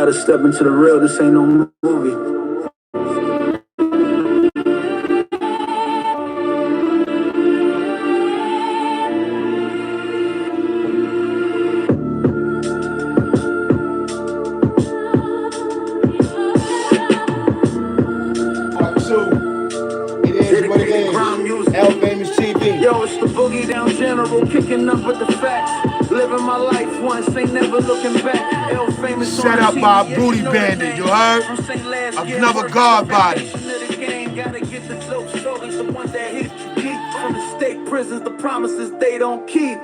better step into the real. This ain't no movie. Yo, it's the boogie down general, kicking up with the facts. Living my life once, ain't never looking back. L famous set up by a booty bandit, you heard? Another guard body. Gotta get the dope stories, the ones that hit you deep. From the state prisons, the promises they don't keep.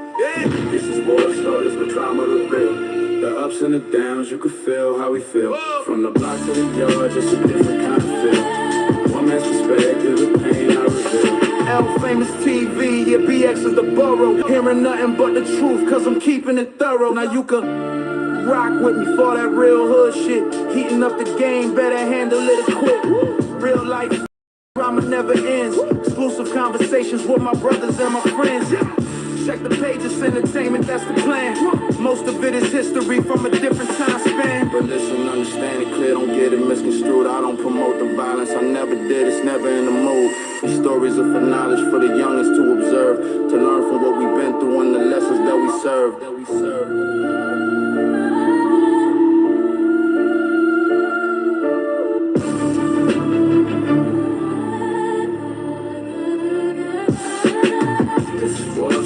This is more stories, the drama, the real. The ups and the downs, you can feel how we feel. From the block to the yard, just a different kind of feel. One man's perspective, the pain I reveal. L famous TV, yeah, BX is the borough. Hearing nothing but the truth, cause I'm keeping it thorough. Now you can rock with me for that real hood shit. Heating up the game, better handle it quick. Real life drama never ends. Exclusive conversations with my brothers and my friends. Check the pages, entertainment, that's the plan. Most of it is history from a different time span. But listen, understand it clear, don't get it misconstrued. I don't promote the violence, I never did, it's never in the mood. These stories are for knowledge, for the youngest to observe, to learn from what we've been through and the lessons that we serve.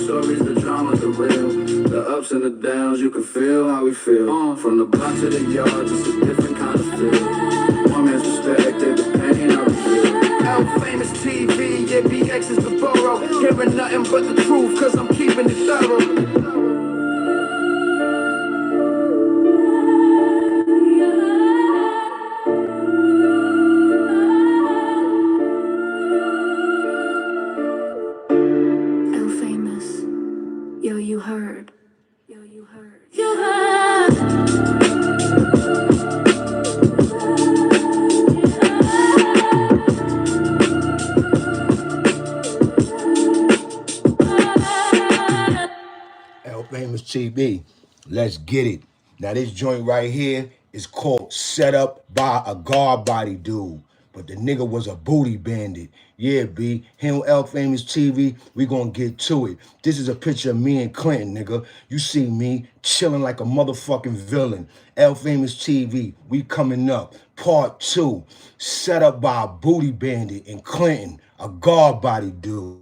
Stories, the drama, the real. The ups and the downs, you can feel how we feel. From the block to the yard, just a different kind of feel. One man's perspective, the pain I reveal. L famous TV, yeah, BX is the borough. Hearing nothing but the truth, cause I'm keeping it thorough. You heard. L famous TV, let's get it. Now this joint right here is called Set Up by a Guard Body Dude. But the nigga was a booty bandit. Yeah, B. Him L famous TV, we gonna get to it. This is a picture of me and Clinton, nigga. You see me chilling like a motherfucking villain. L famous TV, we coming up. Part 2, set up by a booty bandit in Clinton, a guard body dude.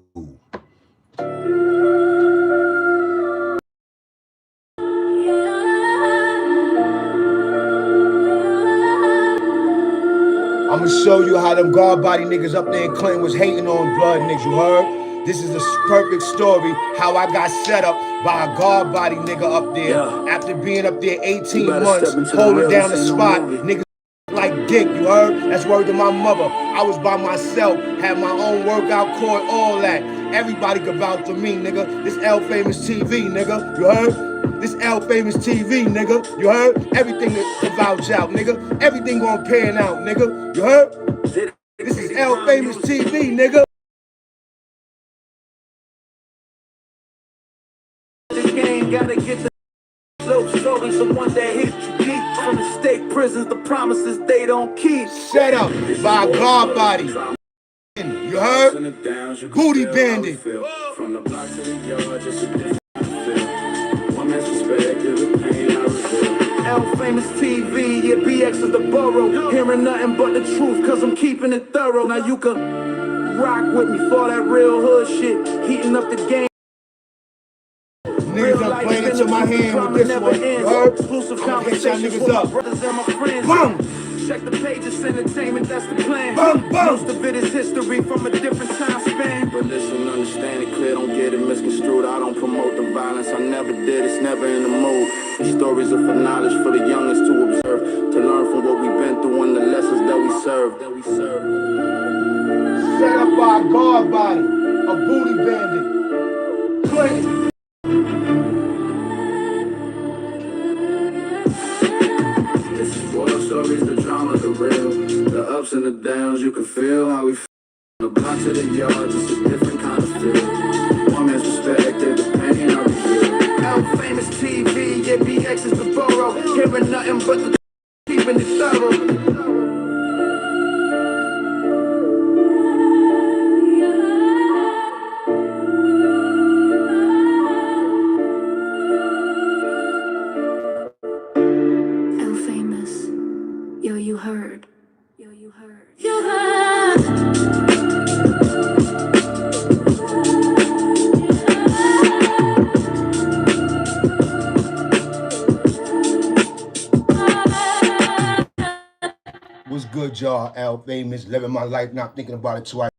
I'm gonna show you how them guard body niggas up there in Clinton was hating on blood niggas, you heard? This is a perfect story how I got set up by a guard body nigga up there. Yeah. After being up there 18 months, holding down the spot, niggas like dick, you heard? That's word to my mother. I was by myself, had my own workout court, all that. Everybody could vouch for me, nigga. This L famous TV, nigga, you heard? This L famous TV, nigga. You heard? Everything to vouch out, nigga. Everything gonna pan out, nigga. You heard? This is L famous TV, nigga. This game gotta get the dope stories, the ones that hit you deep. From the state prisons, the promises they don't keep. Set up by a guard body. You heard? Booty bandit. From the block to the yard, just a different L famous TV, yeah, BX is the borough. Hearing nothing but the truth, cause I'm keeping it thorough. Now you can rock with me for that real hood shit. Heating up the game. Niggas done playing into my hand with this one. You heard? Exclusive I'm gonna catch y'all niggas up. Brothers and my friends. Boom! Check the pages, entertainment, that's the plan. Boom, boom. Most of it is history from a different time span. But listen, understand it clear, don't get it misconstrued. I don't promote the violence, I never did, it's never in the mood. These stories are for knowledge, for the youngest to observe, to learn from what we've been through and the lessons that we serve. Set up by a guard body, a booty bandit. Clinton. Stories, the drama, the real. The ups and the downs, you can feel how we feel. From the block to the yard, just a different kind of feel. One man's perspective, the pain I reveal. L famous TV, yeah, BX is the borough. Hearing nothing but the keeping it thorough. What's good, y'all? Al Famous, living my life, not thinking about it twice.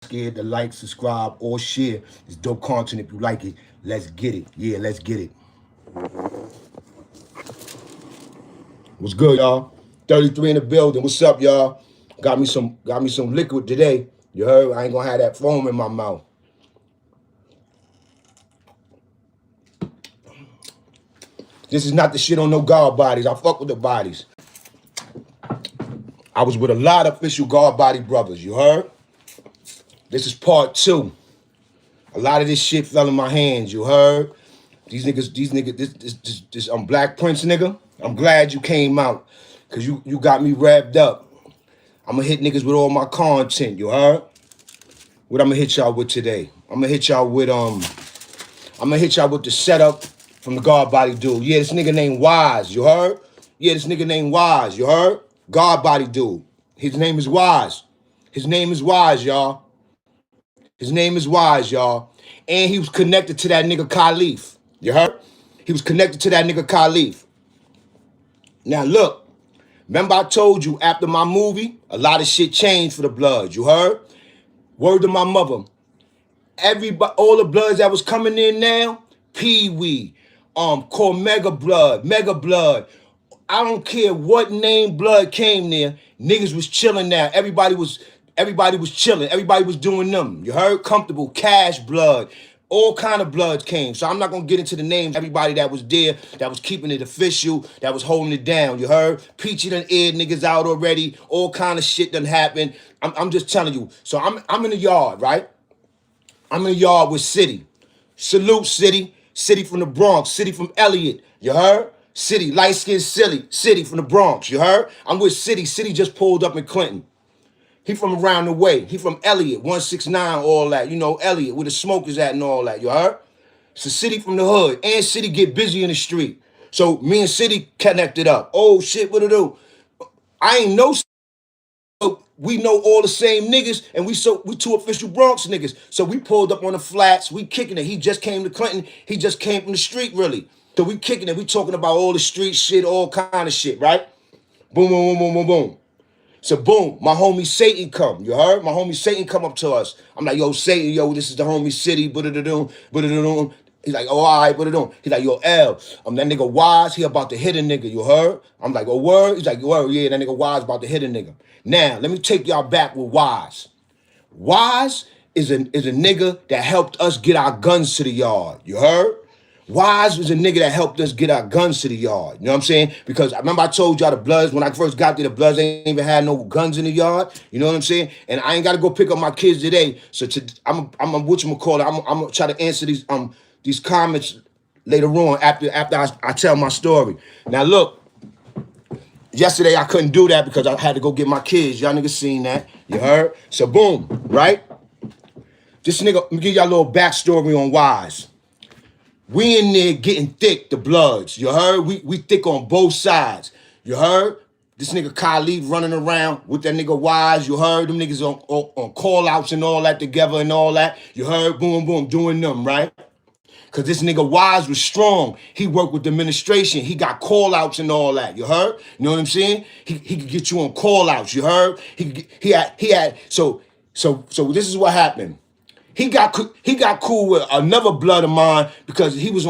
Scared to like, subscribe, or share. It's dope content if you like it. Let's get it. Yeah, let's get it. What's good, y'all? 33 in the building. What's up, y'all? Got me some liquid today. You heard? I ain't gonna have that foam in my mouth. This is not the shit on no guard bodies. I fuck with the bodies. I was with a lot of official guard body brothers, you heard? This is part 2. A lot of this shit fell in my hands, you heard? These niggas, this Black Prince nigga, I'm glad you came out, cause you got me revved up. I'ma hit niggas with all my content, you heard? What I'ma hit y'all with today? I'ma hit y'all with the setup from the guard body dude. Yeah, this nigga named Wise, you heard? Yeah, this nigga named Wise, you heard? Guard body dude. His name is Wise. His name is Wise, y'all. His name is Wise, y'all. And he was connected to that nigga Khalif. You heard? He was connected to that nigga Khalif. Now look, remember I told you after my movie, a lot of shit changed for the Bloods. You heard? Word to my mother. Everybody, all the Bloods that was coming in now, Pee Wee, called Mega Blood. I don't care what name Blood came there. Niggas was chilling now. Everybody was chilling. Everybody was doing them. You heard? Comfortable, Cash Blood. All kind of Bloods came. So I'm not going to get into the names. Everybody that was there, that was keeping it official, that was holding it down. You heard? Peachy done aired niggas out already. All kind of shit done happened. I'm just telling you. So I'm in the yard, right? I'm in the yard with City. Salute, City. City from the Bronx. City from Elliott. You heard? City, light-skinned City from the Bronx. You heard? I'm with City. City just pulled up in Clinton. He from around the way. He from Elliott, 169, all that. You know, Elliott, where the smoke is at and all that. You heard? It's a City from the hood. And City get busy in the street. So me and City connected up. Oh, shit, what to do? I ain't know. We know all the same niggas, and we two official Bronx niggas. So we pulled up on the flats. We kicking it. He just came to Clinton. He just came from the street, really. So we kicking it. We talking about all the street shit, all kind of shit, right? Boom, boom, boom, boom, boom, boom. So boom, my homie Satan come. You heard? My homie Satan come up to us. I'm like, yo, Satan, yo, this is the homie City. Ba-da-da-doom. He's like, oh, all right, ba-da-doom. He's like, yo, L, that nigga Wise, he about to hit a nigga. You heard? I'm like, oh, word? He's like, word, yeah, that nigga Wise about to hit a nigga. Now, let me take y'all back with Wise. Wise is a nigga that helped us get our guns to the yard. You heard? Wise was a nigga that helped us get our guns to the yard. You know what I'm saying? Because I remember I told y'all the Bloods, when I first got there, the Bloods ain't even had no guns in the yard. You know what I'm saying? And I ain't got to go pick up my kids today. So I'm a whatchamacallit, I'm going to try to answer these comments later on after I tell my story. Now look, yesterday I couldn't do that because I had to go get my kids. Y'all niggas seen that. You heard? So boom, right? This nigga, let me give y'all a little backstory on Wise. We in there getting thick, the Bloods. You heard? We thick on both sides. You heard? This nigga Khalif running around with that nigga Wise. You heard? Them niggas on call-outs and all that together and all that. You heard? Boom, boom, doing them, right? Because this nigga Wise was strong. He worked with the administration. He got call-outs and all that. You heard? You know what I'm saying? He could get you on call-outs. You heard? He had. So this is what happened. He got cool with another blood of mine because he was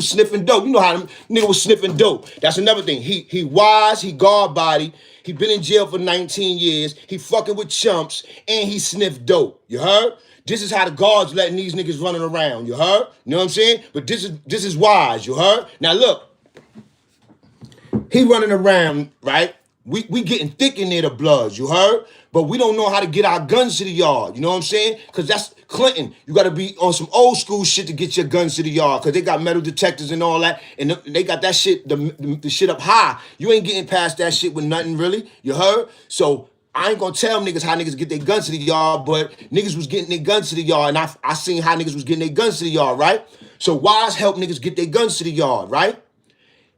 sniffing dope. You know how them nigga was sniffing dope. That's another thing. He Wise, he guard body. He been in jail for 19 years. He fucking with chumps and he sniffed dope. You heard? This is how the guards letting these niggas running around. You heard? You know what I'm saying? But this is Wise. You heard? Now look, he running around, right? We getting thick in there, the bloods, you heard? But we don't know how to get our guns to the yard, you know what I'm saying? Because that's Clinton. You got to be on some old school shit to get your guns to the yard, because they got metal detectors and all that, and they got that shit, the shit up high. You ain't getting past that shit with nothing, really, you heard? So I ain't gonna tell niggas how niggas get their guns to the yard, but niggas was getting their guns to the yard, and I seen how niggas was getting their guns to the yard, right? So Wise helped niggas get their guns to the yard, right?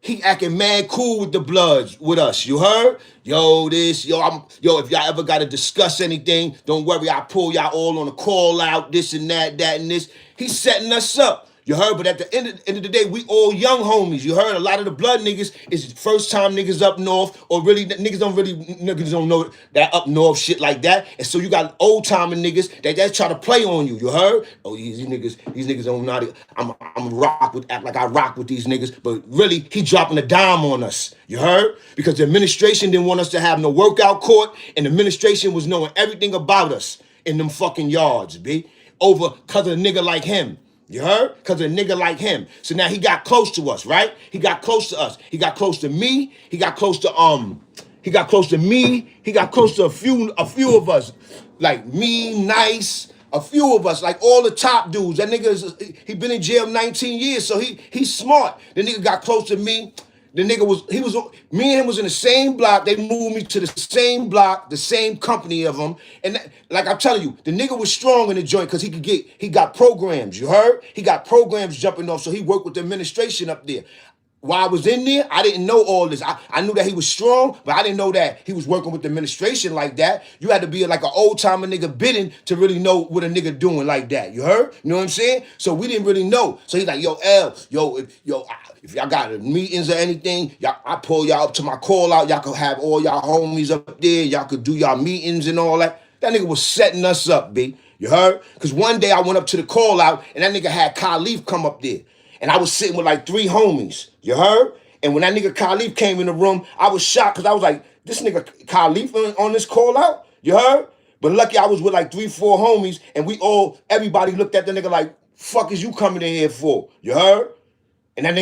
He acting mad cool with the bloods, with us. You heard? Yo, this, yo, if y'all ever gotta discuss anything, don't worry, I pull y'all all on a call out, this and that and this. He's setting us up. You heard? But at the end of the day, we all young homies. You heard? A lot of the blood niggas is first time niggas up north, or really niggas don't know that up north shit like that. And so you got old timing niggas that try to play on you. You heard? Oh, these niggas don't know how to, act like I rock with these niggas, but really he dropping a dime on us. You heard? Because the administration didn't want us to have no workout court, and the administration was knowing everything about us in them fucking yards, B. Over cause of a nigga like him. You heard? Because a nigga like him. So now he got close to us, right? He got close to us. He got close to me. He got close to He got close to me. He got close to a few of us. Like me, Nice, a few of us, like all the top dudes. That nigga he been in jail 19 years, so he's smart. The nigga got close to me. The nigga me and him was in the same block. They moved me to the same block, the same company of them. And like I'm telling you, the nigga was strong in the joint because he got programs, you heard? He got programs jumping off, so he worked with the administration up there. While I was in there, I didn't know all this. I knew that he was strong, but I didn't know that he was working with the administration like that. You had to be like an old-timer nigga bidding to really know what a nigga doing like that. You heard? You know what I'm saying? So we didn't really know. So he's like, yo, L, if y'all got meetings or anything, I pull y'all up to my call out. Y'all could have all y'all homies up there. Y'all could do y'all meetings and all that. That nigga was setting us up, B. You heard? Because one day I went up to the call out, and that nigga had Khalif come up there. And I was sitting with like 3 homies. You heard? And when that nigga Khalif came in the room, I was shocked because I was like, this nigga Khalif on this call out? You heard? But lucky I was with like 3, 4 homies, and everybody looked at the nigga like, fuck is you coming in here for? You heard? And that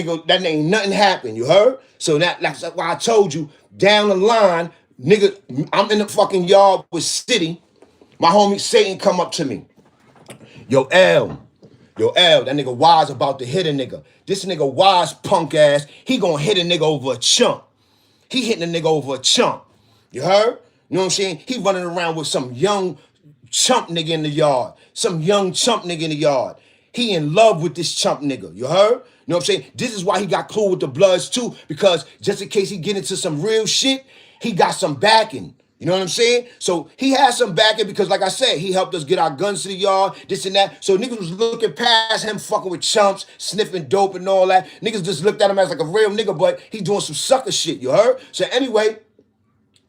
ain't nothing happened. You heard? So that's why I told you, down the line, nigga, I'm in the fucking yard with City. My homie Satan come up to me. Yo, L, that nigga Wise about to hit a nigga. This nigga Wise punk ass, he gonna hit a nigga over a chump. He hitting a nigga over a chump. You heard? You know what I'm saying? He running around with some young chump nigga in the yard. Some young chump nigga in the yard. He in love with this chump nigga. You heard? You know what I'm saying? This is why he got cool with the Bloods too, because just in case he get into some real shit, he got some backing. You know what I'm saying? So he had some backing because, like I said, he helped us get our guns to the yard, this and that. So niggas was looking past him fucking with chumps, sniffing dope and all that. Niggas just looked at him as like a real nigga, but he doing some sucker shit, you heard? So anyway,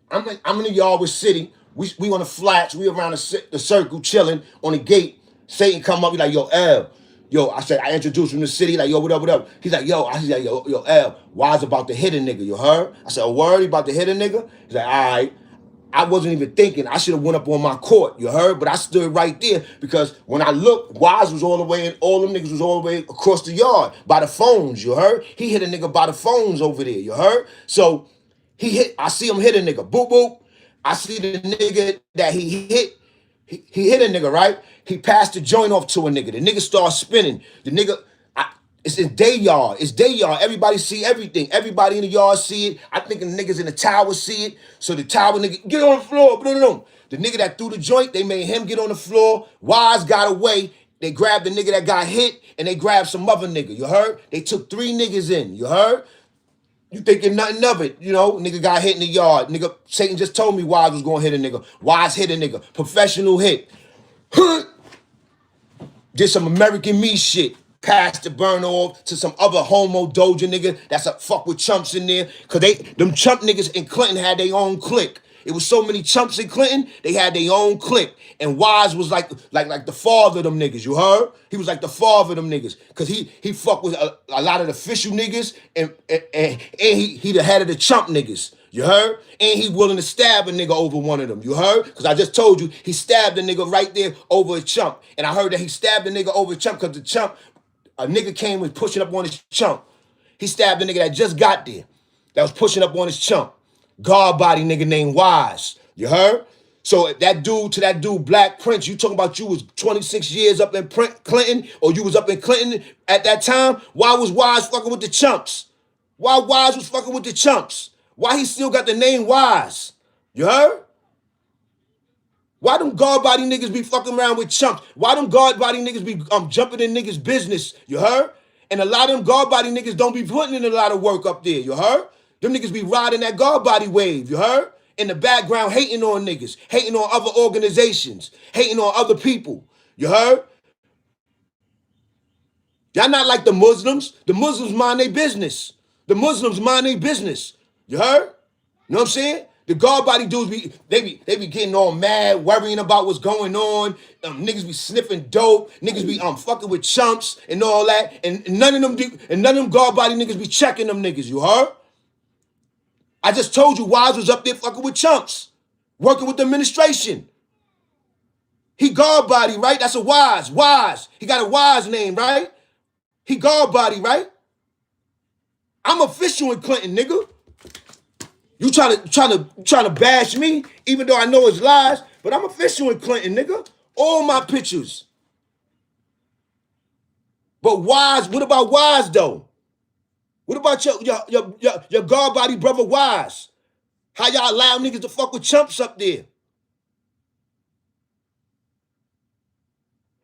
I'm in the yard with City. We on the flats. We around the circle chilling on the gate. Satan come up, he like, yo, L. Yo, I introduced him to City, like, yo, what up? He's like, yo, L, Wise about to hit a nigga, you heard? I said, a word, he about to hit a nigga? He's like, all right. I wasn't even thinking. I should have went up on my court, you heard? But I stood right there because when I looked, Wise was all the way, and all them niggas was all the way across the yard by the phones, you heard? He hit a nigga by the phones over there, you heard? So I see him hit a nigga, boop, boop. I see the nigga that he hit a nigga, right? He passed the joint off to a nigga. The nigga starts spinning. The nigga, it's in day yard. It's day yard. Everybody see everything. Everybody in the yard see it. I think the niggas in the tower see it. So the tower nigga, get on the floor. No. The nigga that threw the joint, they made him get on the floor. Wise got away. They grabbed the nigga that got hit, and they grabbed some other nigga. You heard? They took 3 niggas in. You heard? You thinking nothing of it, you know? Nigga got hit in the yard. Nigga, Satan just told me Wise was gonna hit a nigga. Wise hit a nigga. Professional hit. Did some American me shit. Passed the burn off to some other homo doja nigga that's a fuck with chumps in there. Cause them chump niggas in Clinton had their own clique. It was so many chumps in Clinton, they had their own clique. And Wise was like the father of them niggas, you heard? He was like the father of them niggas. Cause he fucked with a lot of the official niggas and he the head of the chump niggas. You heard? And he willing to stab a nigga over one of them. You heard? Because I just told you, he stabbed a nigga right there over a chump. And I heard that he stabbed a nigga over a chump because the chump, a nigga came and pushing up on his chump. He stabbed a nigga that just got there, that was pushing up on his chump. guard body nigga named Wise. You heard? So that dude, Black Prince, you talking about you was 26 years up in Clinton, or you was up in Clinton at that time? Why was Wise fucking with the chumps? Why Wise was fucking with the chumps? Why he still got the name Wise? You heard? Why them guard body niggas be fucking around with chumps? Why them guard body niggas be jumping in niggas' business? You heard? And a lot of them guard body niggas don't be putting in a lot of work up there. You heard? Them niggas be riding that guard body wave. You heard? In the background, hating on niggas, hating on other organizations, hating on other people. You heard? Y'all not like the Muslims. The Muslims mind their business. The Muslims mind their business. You heard? You know what I'm saying? The guard body dudes be getting all mad, worrying about what's going on. Niggas be sniffing dope. Niggas be fucking with chumps and all that. And none of them guard body niggas be checking them niggas. You heard? I just told you Wise was up there fucking with chumps, working with the administration. He guard body, right? That's a Wise. Wise. He got a Wise name, right? He guard body, right? I'm official in Clinton, nigga. You trying to bash me, even though I know it's lies, but I'm official in Clinton, nigga. All my pictures. But Wise, what about Wise though? What about your guard body brother Wise? How y'all allow niggas to fuck with chumps up there?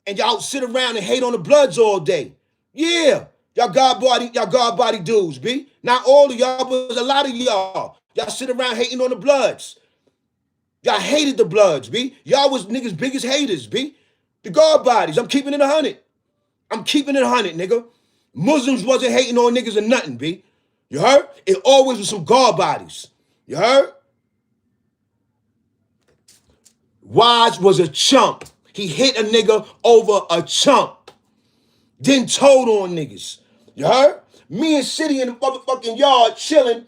And y'all sit around and hate on the Bloods all day. Yeah, y'all guard body dudes, B. Not all of y'all, but a lot of y'all. Y'all sit around hating on the Bloods. Y'all hated the Bloods, B. Y'all was niggas' biggest haters, B. The guard bodies. I'm keeping it 100. I'm keeping it 100, nigga. Muslims wasn't hating on niggas or nothing, B. You heard? It always was some guard bodies. You heard? Wise was a chump. He hit a nigga over a chump. Then told on niggas. You heard? Me and City in the motherfucking yard chilling.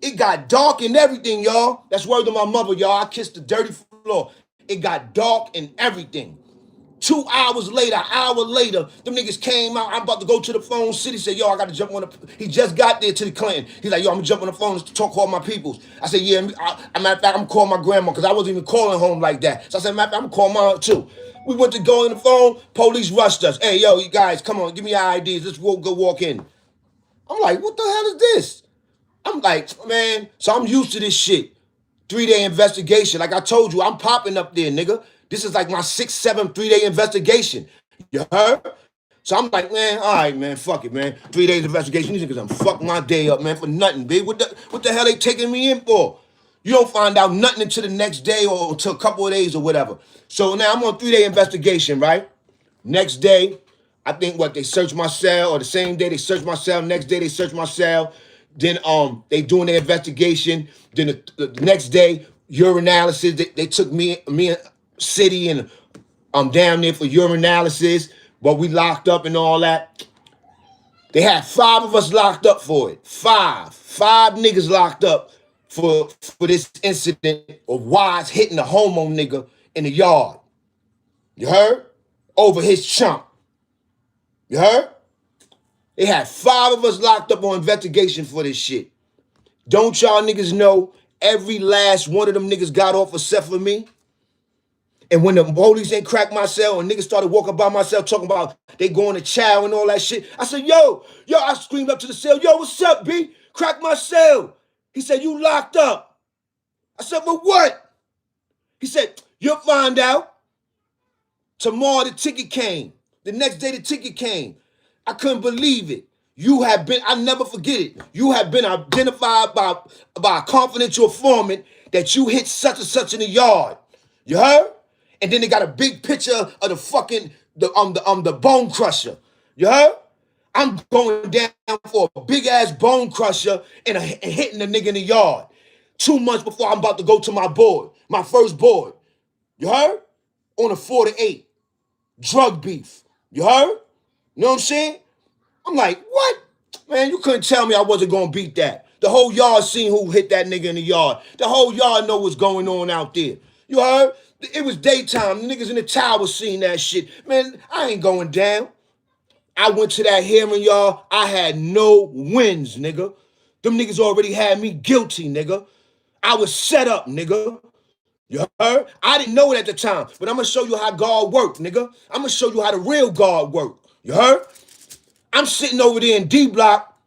It got dark and everything, y'all. That's word to my mother, y'all. I kissed the dirty floor. It got dark and everything. 2 hours later, an hour later, them niggas came out. I'm about to go to the phone. City said, yo, I got to jump on the... He just got there to the Clinton. He's like, yo, I'm going to jump on the phone to call my peoples. I said, yeah, matter of fact, I'm calling my grandma because I wasn't even calling home like that. So I said, matter of fact, I'm calling mine too. We went to go on the phone. Police rushed us. Hey, yo, you guys, come on, give me your IDs. Let's go walk in. I'm like, what the hell is this? I'm like, man, so I'm used to this shit. 3-day investigation. Like I told you, I'm popping up there, nigga. This is like my 6, 7, 3-day investigation. You heard? So I'm like, man, all right, man, fuck it, man. 3 days investigation. These niggas done fuck my day up, man, for nothing, big. What the hell they taking me in for? You don't find out nothing until the next day or until a couple of days or whatever. So now I'm on 3-day investigation, right? Next day, I think they searched my cell, or the same day they searched my cell. Next day they searched my cell. Then they doing their investigation. Then the next day, urinalysis. They took me and City and I'm down there for urinalysis, but we locked up and all that. They had 5 of us locked up for it. 5 niggas locked up for this incident of Wise hitting a homo nigga in the yard. You heard? Over his chump. You heard? They had 5 of us locked up on investigation for this shit. Don't y'all niggas know every last one of them niggas got off except for me? And when the police ain't cracked my cell and niggas started walking by my cell talking about they going to chow and all that shit, I said, yo, I screamed up to the cell, yo, what's up, B? Crack my cell. He said, you locked up. I said, for what? He said, you'll find out. Tomorrow the ticket came. The next day the ticket came. I couldn't believe it. I'll never forget it. You have been identified by a confidential informant that you hit such and such in the yard. You heard? And then they got a big picture of the bone crusher. You heard? I'm going down for a big ass bone crusher and hitting the nigga in the yard. 2 months before I'm about to go to my board, my first board. You heard? On a 4 to 8. Drug beef. You heard? You know what I'm saying? I'm like, what? Man, you couldn't tell me I wasn't going to beat that. The whole yard seen who hit that nigga in the yard. The whole yard know what's going on out there. You heard? It was daytime. The niggas in the tower seen that shit. Man, I ain't going down. I went to that hearing, y'all. I had no wins, nigga. Them niggas already had me guilty, nigga. I was set up, nigga. You heard? I didn't know it at the time, but I'm gonna show you how God worked, nigga. I'm gonna show you how the real God worked. You heard? I'm sitting over there in D Block.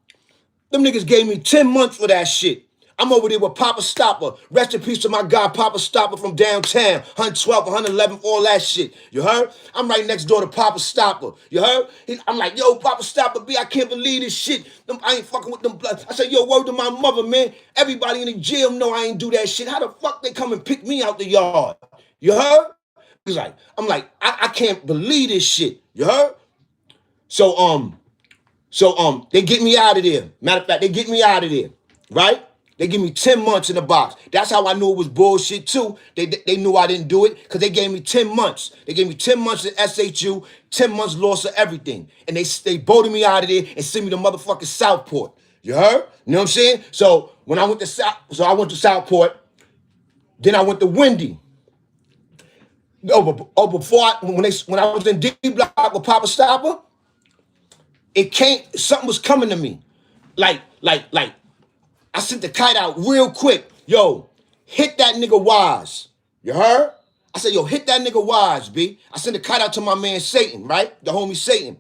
Them niggas gave me 10 months for that shit. I'm over there with Papa Stopper. Rest in peace to my guy, Papa Stopper from downtown. 112, 111, all that shit. You heard? I'm right next door to Papa Stopper. You heard? I'm like, yo, Papa Stopper, B, I can't believe this shit. I ain't fucking with them blood. I said, yo, word to my mother, man. Everybody in the jail know I ain't do that shit. How the fuck they come and pick me out the yard? You heard? He's like, I'm like, I can't believe this shit. You heard? So they get me out of there. Matter of fact, they get me out of there, right? They give me 10 months in the box. That's how I knew it was bullshit too. They knew I didn't do it because they gave me 10 months. They gave me 10 months in SHU, 10 months loss of everything. And they bolted me out of there and sent me to motherfucking Southport. You heard? You know what I'm saying? So when I went to I went to Southport, then I went to Wendy. When I was in D Block with Papa Stopper, something was coming to me. Like, I sent the kite out real quick. Yo, hit that nigga Wise. You heard? I said, yo, hit that nigga Wise, B. I sent the kite out to my man Satan, right? The homie Satan.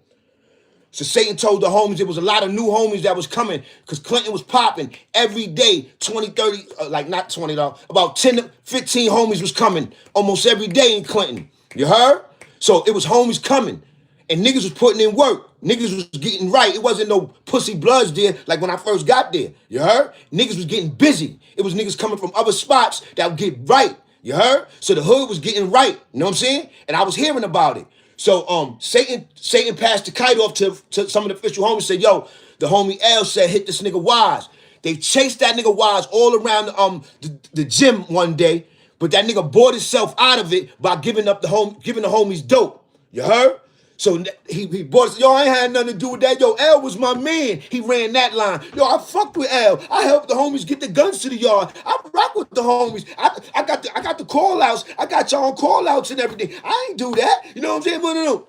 So Satan told the homies, there was a lot of new homies that was coming because Clinton was popping every day, 20, 30, not 20, about 10 to 15 homies was coming almost every day in Clinton. You heard? So it was homies coming and niggas was putting in work. Niggas was getting right. It wasn't no pussy bloods there like when I first got there. You heard? Niggas was getting busy. It was niggas coming from other spots that would get right. You heard? So the hood was getting right. You know what I'm saying? And I was hearing about it. So Satan passed the kite off to some of the official homies, said, yo, the homie L said, hit this nigga Wise. They chased that nigga Wise all around the gym one day, but that nigga bought himself out of it by giving the homies dope. You heard? So he bought us, yo, I ain't had nothing to do with that. Yo, L was my man. He ran that line. Yo, I fucked with L. I helped the homies get the guns to the yard. I rock with the homies. I got the call outs. I got y'all on call outs and everything. I ain't do that. You know what I'm saying? No.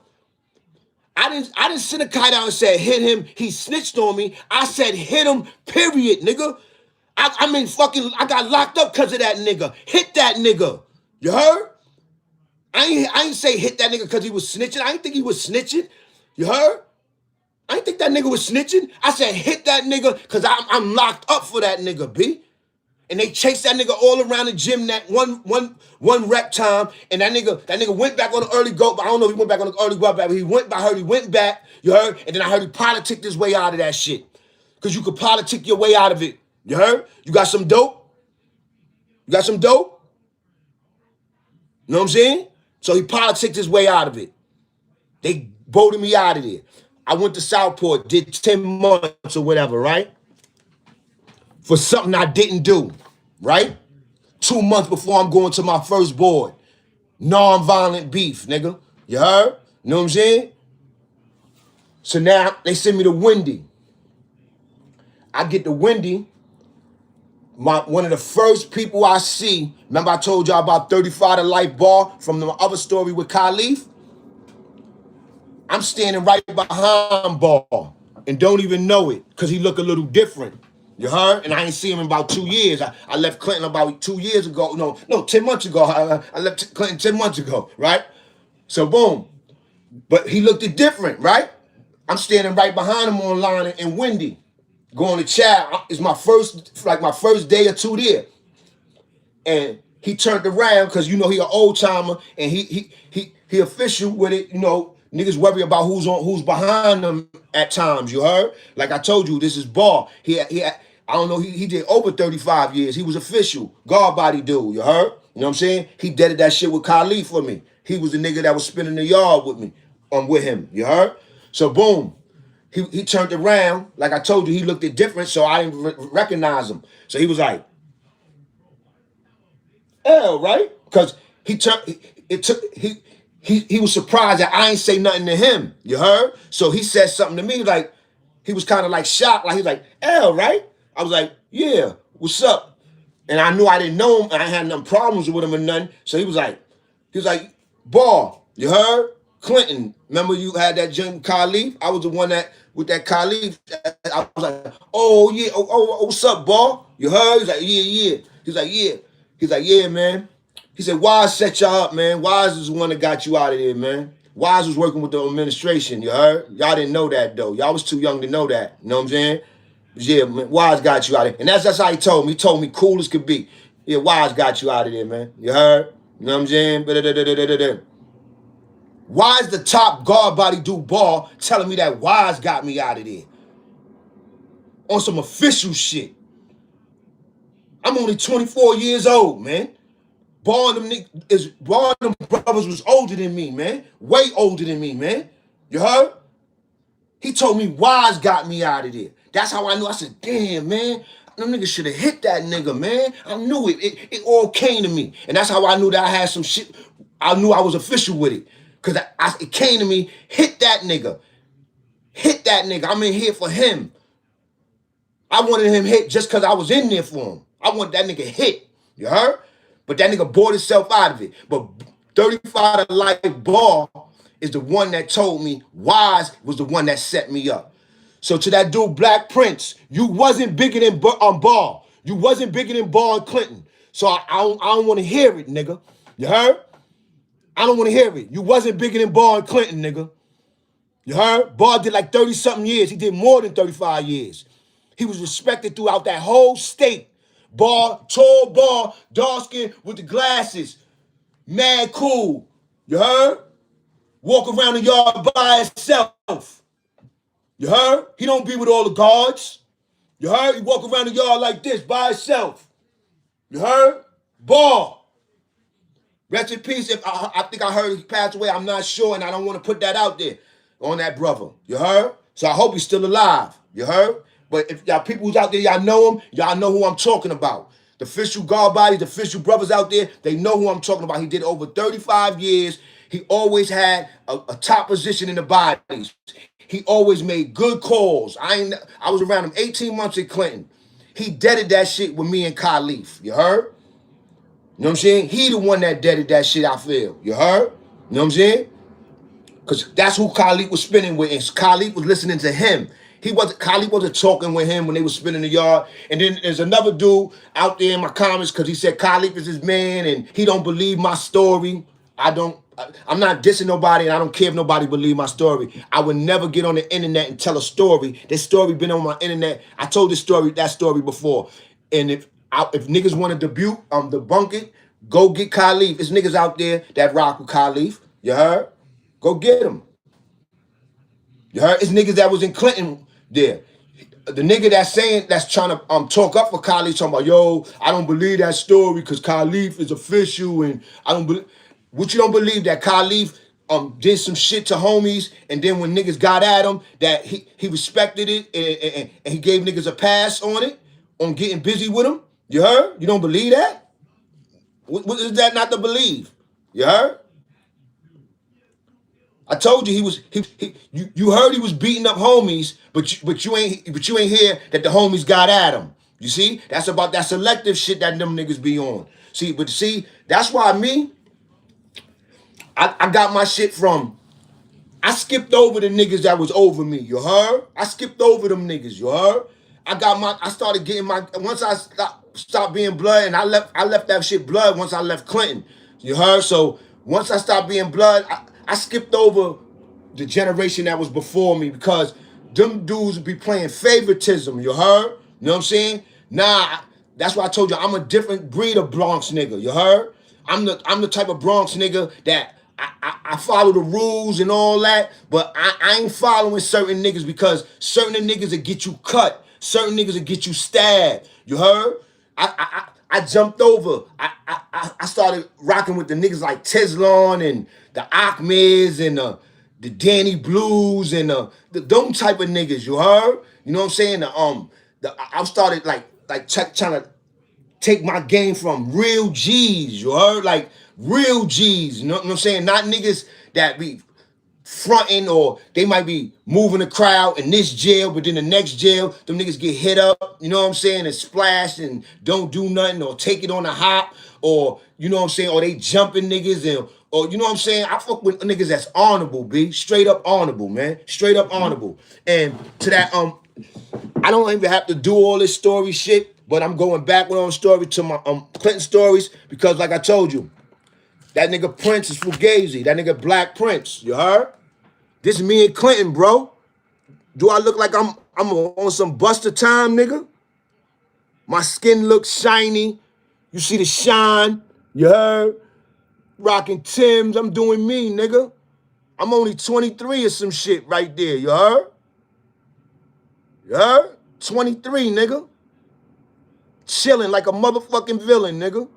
I didn't send a kite out and say hit him. He snitched on me. I said hit him, period, nigga. I got locked up because of that nigga. Hit that nigga. You heard? I ain't say hit that nigga because he was snitching. I ain't think he was snitching. You heard? I ain't think that nigga was snitching. I said hit that nigga because I'm locked up for that nigga, B. And they chased that nigga all around the gym that one rep time. And that nigga went back on the early go. But I don't know if he went back on the early go back. But I heard he went back. You heard? And then I heard he politicked his way out of that shit. Because you could politic your way out of it. You heard? You got some dope? You got some dope? You know what I'm saying? So he politicked his way out of it. They bolted me out of there. I went to Southport, did 10 months or whatever, right? For something I didn't do, right? 2 months before I'm going to my first board. Non-violent beef, nigga. You heard? You know what I'm saying? So now they send me to Wendy. I get to Wendy. One of the first people I see, remember I told y'all about 35 to life bar from the other story with Khalif? I'm standing right behind Ball and don't even know it because he look a little different. You heard? And I ain't seen him in about 2 years. I left Clinton about 2 years ago. No, 10 months ago. I left Clinton 10 months ago, right? So boom. But he looked different, right? I'm standing right behind him online in Wendy. Going to chat. It's my first day or two there. And he turned around because he an old timer and he official with it, niggas worry about who's behind them at times, you heard? Like I told you, this is Ball. I don't know, he did over 35 years. He was official, guard body dude, you heard? You know what I'm saying? He did that shit with Khalif for me. He was the nigga that was spinning the yard with me, with him, you heard? So boom. He turned around, like I told you, he looked different, so I didn't recognize him. So he was like, L, right? Because he was surprised that I ain't say nothing to him, you heard? So he said something to me, like, he was kind of like shocked, like he was like, L, right? I was like, yeah, what's up? And I knew I didn't know him, and I had no problems with him or nothing. So he was like, Ball, you heard? Clinton, remember you had that Jim Khalif? I was the one that, with that Khalif, I was like, oh yeah, oh what's up, Ball? You heard? He's like, yeah. He's like, yeah. He's like, yeah, man. He said, Wise set y'all up, man. Wise is the one that got you out of there, man. Wise was working with the administration, you heard? Y'all didn't know that, though. Y'all was too young to know that. You know what I'm saying? But yeah, man, Wise got you out of there. And that's how he told me. He told me cool as could be. Yeah, Wise got you out of there, man. You heard? You know what I'm saying? Why is the top guard body dude Ball telling me that Wise got me out of there? On some official shit. I'm only 24 years old, man. Ball and them brothers was older than me, man. Way older than me, man. You heard? He told me Wise got me out of there. That's how I knew. I said, damn, man. Them niggas should have hit that nigga, man. I knew it. It all came to me. And that's how I knew that I had some shit. I knew I was official with it. Because it came to me, hit that nigga. Hit that nigga. I'm in here for him. I wanted him hit just because I was in there for him. I wanted that nigga hit. You heard? But that nigga bought himself out of it. But 35 to life Ball is the one that told me Wise was the one that set me up. So to that dude, Black Prince, you wasn't bigger than Ball. You wasn't bigger than Ball and Clinton. So I don't want to hear it, nigga. You heard? I don't want to hear it. You wasn't bigger than Ball and Clinton, nigga. You heard? Ball did like 30-something years. He did more than 35 years. He was respected throughout that whole state. Ball, tall Ball, dark skin with the glasses. Mad cool. You heard? Walk around the yard by himself. You heard? He don't be with all the guards. You heard? He walk around the yard like this by himself. You heard? Ball. Rest in peace. If I think I heard he passed away. I'm not sure, and I don't want to put that out there on that brother. You heard? So I hope he's still alive. You heard? But if y'all people who's out there, y'all know him, y'all know who I'm talking about. The official guard bodies, the official brothers out there, they know who I'm talking about. He did over 35 years. He always had a top position in the bodies. He always made good calls. I was around him 18 months at Clinton. He deaded that shit with me and Khalif. You heard? You know what I'm saying? He the one that deaded that shit, I feel. You heard? You know what I'm saying? Because that's who Khalif was spinning with. And Khalif was listening to him. Khalif wasn't talking with him when they were spinning the yard. And then there's another dude out there in my comments because he said Khalif is his man and he don't believe my story. I'm not dissing nobody and I don't care if nobody believe my story. I would never get on the internet and tell a story. This story been on my internet. I told that story before. And if niggas want to debunk it, go get Khalif. There's niggas out there that rock with Khalif. You heard? Go get them. You heard? It's niggas that was in Clinton there. The nigga that's trying to talk up for Khalif, talking about, yo, I don't believe that story because Khalif is official and I don't believe. What you don't believe that Khalif did some shit to homies and then when niggas got at him that he respected it and he gave niggas a pass on it, on getting busy with him? You heard? You don't believe that? What is that not to believe? You heard? I told you you heard he was beating up homies, but you ain't hear that the homies got at him. You see? That's about that selective shit that them niggas be on. See, that's why I got my shit from. I skipped over the niggas that was over me. You heard? I skipped over them niggas. You heard? I started getting once I stopped being blood, and I left that shit blood once I left Clinton. You heard? So once I stopped being blood, I skipped over the generation that was before me because them dudes would be playing favoritism. You heard? You know what I'm saying? Nah, that's why I told you I'm a different breed of Bronx nigga. You heard? I'm the type of Bronx nigga that I follow the rules and all that, but I ain't following certain niggas because certain niggas will get you cut. Certain niggas will get you stabbed. You heard? I jumped over. I started rocking with the niggas like Tezlon and the Ahmeds and the Danny Blues and them type of niggas. You heard? You know what I'm saying? I started like trying to take my game from real G's. You heard? Like real G's. You know what I'm saying? Not niggas that be fronting or they might be moving the crowd in this jail, but then the next jail, them niggas get hit up, you know what I'm saying, and splashed and don't do nothing or take it on the hop or, you know what I'm saying, or they jumping niggas and, or, you know what I'm saying, I fuck with niggas that's honorable, B. Straight up honorable, man. Straight up honorable. And to that, I don't even have to do all this story shit, But I'm going backward on story to my Clinton stories because, like I told you, that nigga Prince is Fugazi. That nigga Black Prince. You heard? This is me and Clinton, bro. Do I look like I'm on some Buster time, nigga? My skin looks shiny. You see the shine. You heard? Rocking Timbs. I'm doing me, nigga. I'm only 23 or some shit right there. You heard? You heard? 23, nigga. Chilling like a motherfucking villain, nigga.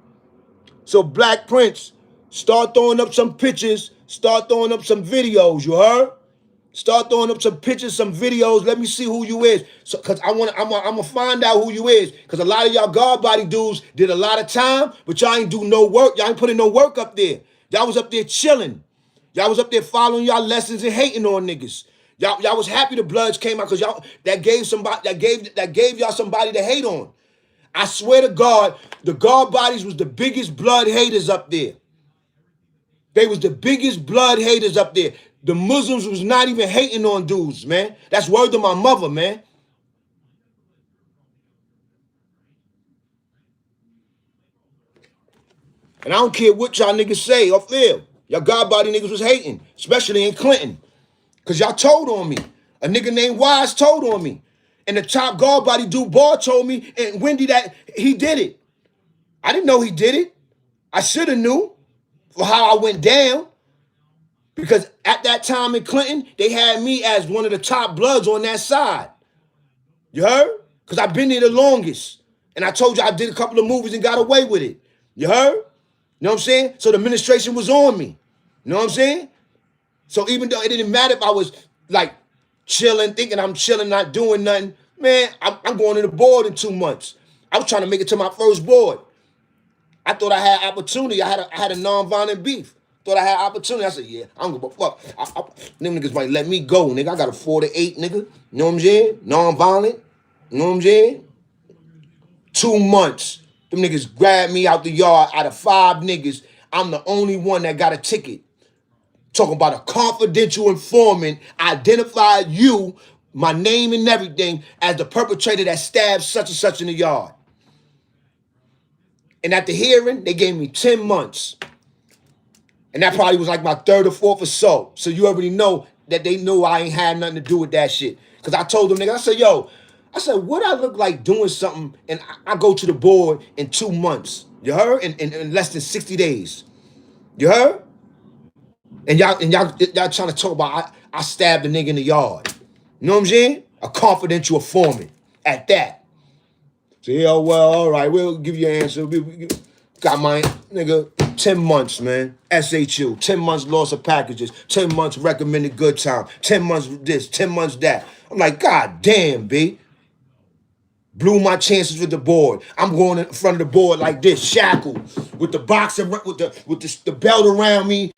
So Black Prince, start throwing up some pictures. Start throwing up some videos. You heard? Start throwing up some pictures, some videos. Let me see who you is. So, cause I'm gonna find out who you is. Cause a lot of y'all guard body dudes did a lot of time, but y'all ain't do no work. Y'all ain't putting no work up there. Y'all was up there chilling. Y'all was up there following y'all lessons and hating on niggas. Y'all was happy the Bloods came out because y'all that gave y'all somebody to hate on. I swear to God, the guard bodies was the biggest blood haters up there. They was the biggest blood haters up there. The Muslims was not even hating on dudes, man. That's word to my mother, man. And I don't care what y'all niggas say or feel. Y'all God body niggas was hating, especially in Clinton. Because y'all told on me. A nigga named Wise told on me. And the top guard body dude Ball told me, and Wendy, that he did it. I didn't know he did it. I should have knew for how I went down. Because at that time in Clinton, they had me as one of the top bloods on that side. You heard? Because I've been there the longest. And I told you I did a couple of movies and got away with it. You heard? You know what I'm saying? So the administration was on me. You know what I'm saying? So even though it didn't matter if I was like chilling, thinking I'm chilling, not doing nothing, man, I'm going to the board in 2 months. I was trying to make it to my first board. I thought I had opportunity. I had a non-violent beef. Thought I had opportunity. I said, yeah, I don't give a fuck. Them niggas might let me go, nigga. I got a 4 to 8, nigga. You know what I'm saying? Non-violent. You know what I'm saying? 2 months. Them niggas grabbed me out the yard. Out of 5 niggas, I'm the only one that got a ticket. Talking about a confidential informant identified you, my name and everything, as the perpetrator that stabbed such and such in the yard. And at the hearing, they gave me 10 months. And that probably was like my 3rd or 4th or so. So you already know that they knew I ain't had nothing to do with that shit. Because I told them, nigga, I said, yo, what I look like doing something and I go to the board in 2 months. You heard? In less than 60 days. You heard? And y'all trying to talk about I stabbed a nigga in the yard. You know what I'm saying? A confidential informant at that. So yeah, well, all right, we'll give you an answer. We got my nigga 10 months, man. SHU, 10 months loss of packages, 10 months recommended good time, 10 months this, 10 months that. I'm like, God damn, B. Blew my chances with the board. I'm going in front of the board like this, shackled, with the box with the belt around me,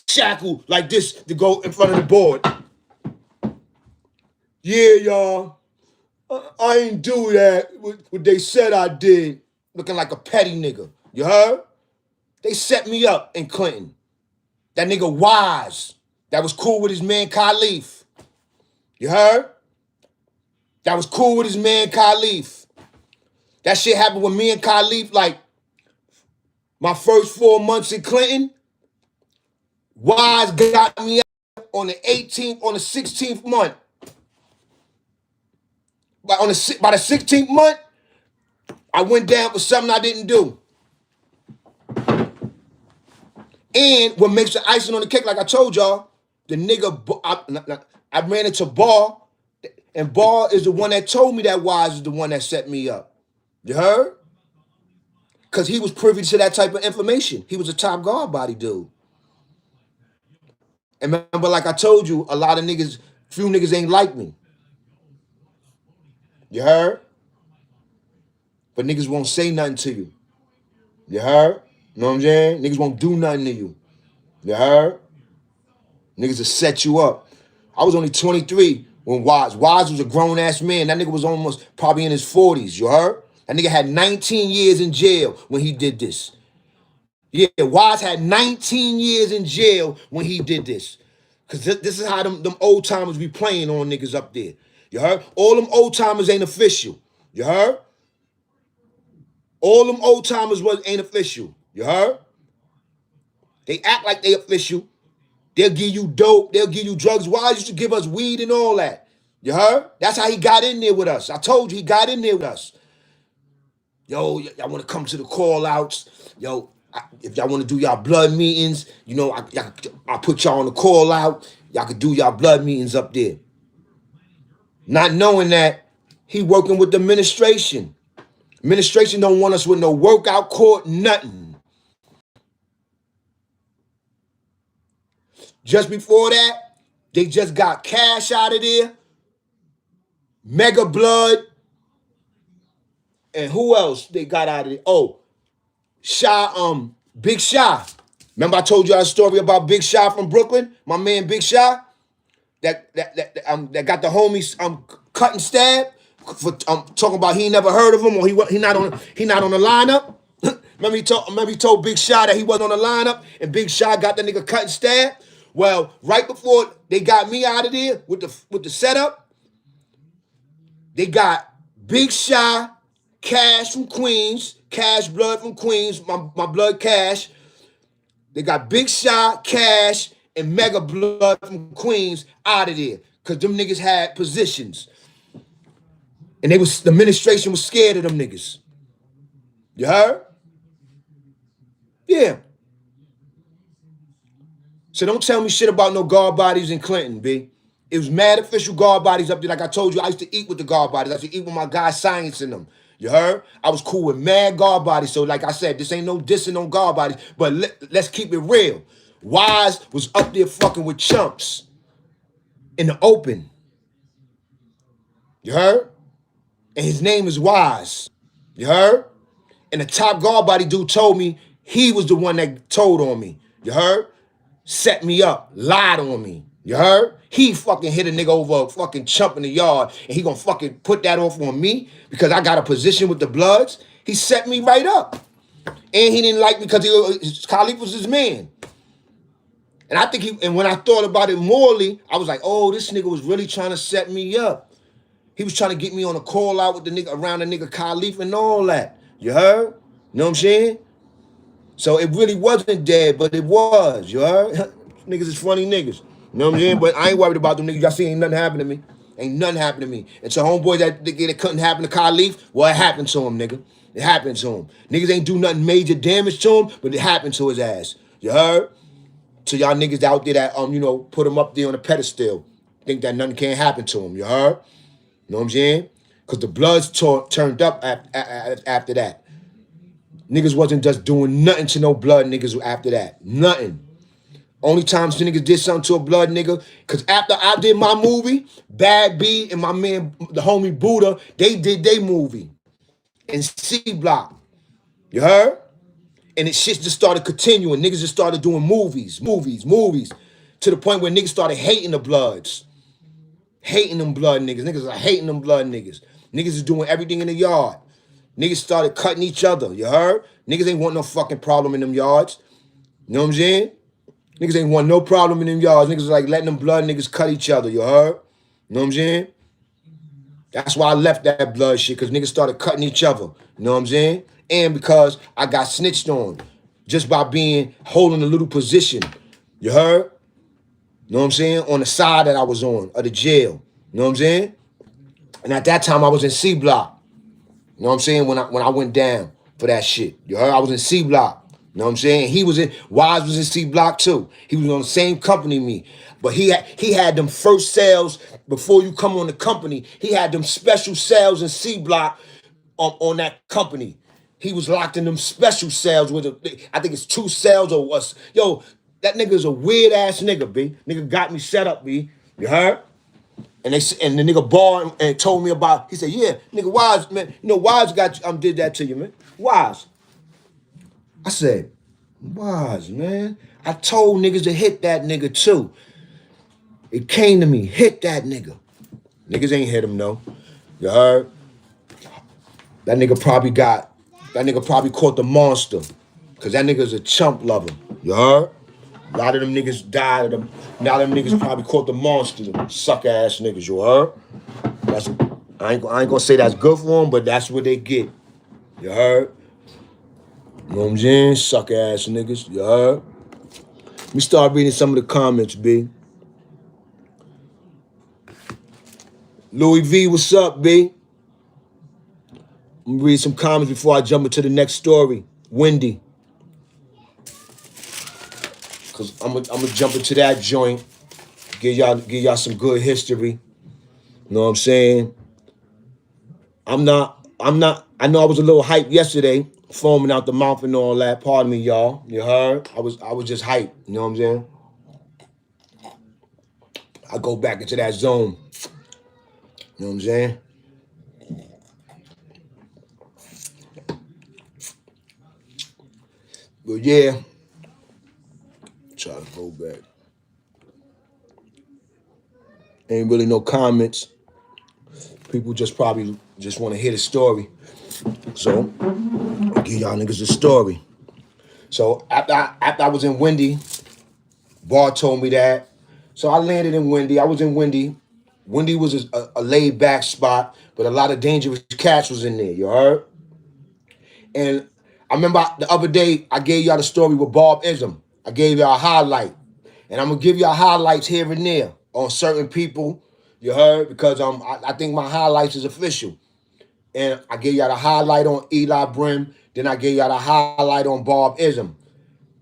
shackled like this to go in front of the board. Yeah, y'all. I ain't do that. What they said I did. Looking like a petty nigga. You heard? They set me up in Clinton. That nigga Wise, that was cool with his man Khalif. You heard? That was cool with his man Khalif. That shit happened with me and Khalif, like my first 4 months in Clinton. Wise got me out on the 18th, on the 16th month. By the 16th month, I went down for something I didn't do. And what makes the icing on the cake, like I told y'all, the nigga, I ran into Bar, and Bar is the one that told me that Wise is the one that set me up. You heard? Because he was privy to that type of information. He was a top guard body dude. And remember, like I told you, a lot of niggas, few niggas ain't like me. You heard? But niggas won't say nothing to you. You heard? You know what I'm saying? Niggas won't do nothing to you. You heard? Niggas will set you up. I was only 23 when Wise was a grown-ass man. That nigga was almost probably in his 40s. You heard? That nigga had 19 years in jail when he did this. Yeah, Wise had 19 years in jail when he did this. Because this is how them old timers be playing on niggas up there. You heard? All them old timers ain't official. You heard? All them old timers ain't official. You heard? They act like they official. They'll give you dope. They'll give you drugs. Why used to give us weed and all that? You heard? That's how he got in there with us. I told you he got in there with us. Yo, y'all want to come to the call outs. Yo, if y'all want to do y'all blood meetings, you know, I put y'all on the call out. Y'all could do y'all blood meetings up there. Not knowing that he working with the administration. Administration don't want us with no workout court, nothing. Just before that, they just got Cash out of there. Mega Blood. And who else they got out of there? Oh, Big Shy. Remember I told you a story about Big Shy from Brooklyn? My man Big Shy? That got the homies cut and stabbed for talking about he never heard of him or he not on the lineup. Remember he told Big Shy that he wasn't on the lineup and Big Shy got the nigga cut and stabbed. Well, right before they got me out of there with the setup, they got Big Shy, Cash from Queens, Cash Blood from Queens, my blood Cash. They got Big Shy, Cash, and Mega Blood from Queens out of there. Cause them niggas had positions. And the administration was scared of them niggas. You heard? Yeah. So don't tell me shit about no guard bodies in Clinton, B. It was mad official guard bodies up there. Like I told you, I used to eat with the guard bodies. I used to eat with my guy Science in them. You heard? I was cool with mad guard bodies. So like I said, this ain't no dissing on guard bodies. But let's keep it real. Wise was up there fucking with chumps in the open. You heard? And his name is Wise. You heard? And the top guard body dude told me he was the one that told on me. You heard? Set me up, lied on me. You heard? He fucking hit a nigga over a fucking chump in the yard and he gonna fucking put that off on me because I got a position with the Bloods. He set me right up. And he didn't like me because Khalif was his man. And I think and when I thought about it morally, I was like, oh, this nigga was really trying to set me up. He was trying to get me on a call out with the nigga around the nigga Khalif and all that. You heard? You know what I'm saying? So it really wasn't dead, but it was. You heard? Niggas is funny niggas. You know what I'm saying? But I ain't worried about them niggas. Y'all see, ain't nothing happen to me. Ain't nothing happen to me. And so homeboy that couldn't happen to Khalif, well, it happened to him, nigga. It happened to him. Niggas ain't do nothing major damage to him, but it happened to his ass. You heard? To y'all niggas out there that, put him up there on a pedestal. Think that nothing can't happen to him. You heard? You know what I'm saying? Because the Bloods turned up after that. Niggas wasn't just doing nothing to no blood niggas after that. Nothing. Only times niggas did something to a blood nigga, because after I did my movie, Bad B and my man, the homie Buddha, they did their movie in C Block. You heard? And shit just started continuing. Niggas just started doing movies, to the point where niggas started hating the Bloods. Hating them blood niggas. Niggas are hating them blood niggas. Niggas is doing everything in the yard. Niggas started cutting each other. You heard? Niggas ain't want no fucking problem in them yards. You know what I'm saying? Niggas ain't want no problem in them yards. Niggas like letting them blood niggas cut each other. You heard? You know what I'm saying? That's why I left that blood shit, because niggas started cutting each other. You know what I'm saying? And because I got snitched on just by holding a little position. You heard? You know what I'm saying? On the side that I was on, of the jail. You know what I'm saying? And at that time, I was in C Block. You know what I'm saying? When I went down for that shit. You heard? I was in C Block. You know what I'm saying? Wise was in C Block too. He was on the same company me. But he had them first sales before you come on the company. He had them special sales in C Block on that company. He was locked in them special sales with I think it's 2 sales or what. Yo, that nigga is a weird ass nigga, B. Nigga got me set up, B. You heard? And the nigga bought and told me about, he said, yeah, nigga, Wise, man, Wise did that to you, man. Wise. I said, Wise, man. I told niggas to hit that nigga too. It came to me, hit that nigga. Niggas ain't hit him, no. You heard? That nigga probably caught the monster. Cause that nigga's a chump lover. You heard? A lot of them niggas died of them. Now them niggas probably caught the monster. Them suck ass niggas, you heard? I ain't gonna say that's good for them, but that's what they get. You heard? You know what I'm saying? Suck ass niggas, you heard? Let me start reading some of the comments, B. Louis V, what's up, B? I'm gonna read some comments before I jump into the next story. Wendy. Cause I'm gonna jump into that joint, give y'all some good history. You know what I'm saying? I know I was a little hyped yesterday, foaming out the mouth and all that. Pardon me, y'all. You heard? I was just hyped. You know what I'm saying? I go back into that zone. You know what I'm saying? But yeah, try to go back. Ain't really no comments. People just probably just want to hear the story. So I'll give y'all niggas the story. So after I was in Wendy, Bar told me that. So I landed in Wendy. I was in Wendy. Wendy was a laid back spot, but a lot of dangerous cats was in there. You heard? And I remember the other day I gave y'all the story with Bob Ism. I gave y'all a highlight, and I'm gonna give y'all highlights here and there on certain people. You heard? Because I think my highlights is official. And I gave y'all the highlight on Eli Brim. Then I gave y'all the highlight on Bob Ism.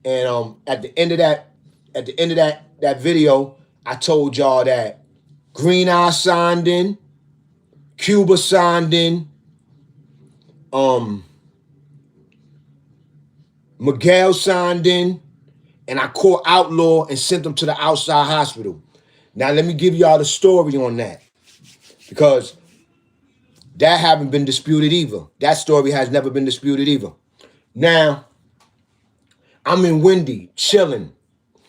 And at the end of that video, I told y'all that Green Eye signed in, Cuba signed in, Miguel signed in, and I caught Outlaw and sent them to the outside hospital. Now let me give y'all the story on that, because that haven't been disputed either. That story has never been disputed either. Now, I'm in Wendy, chilling.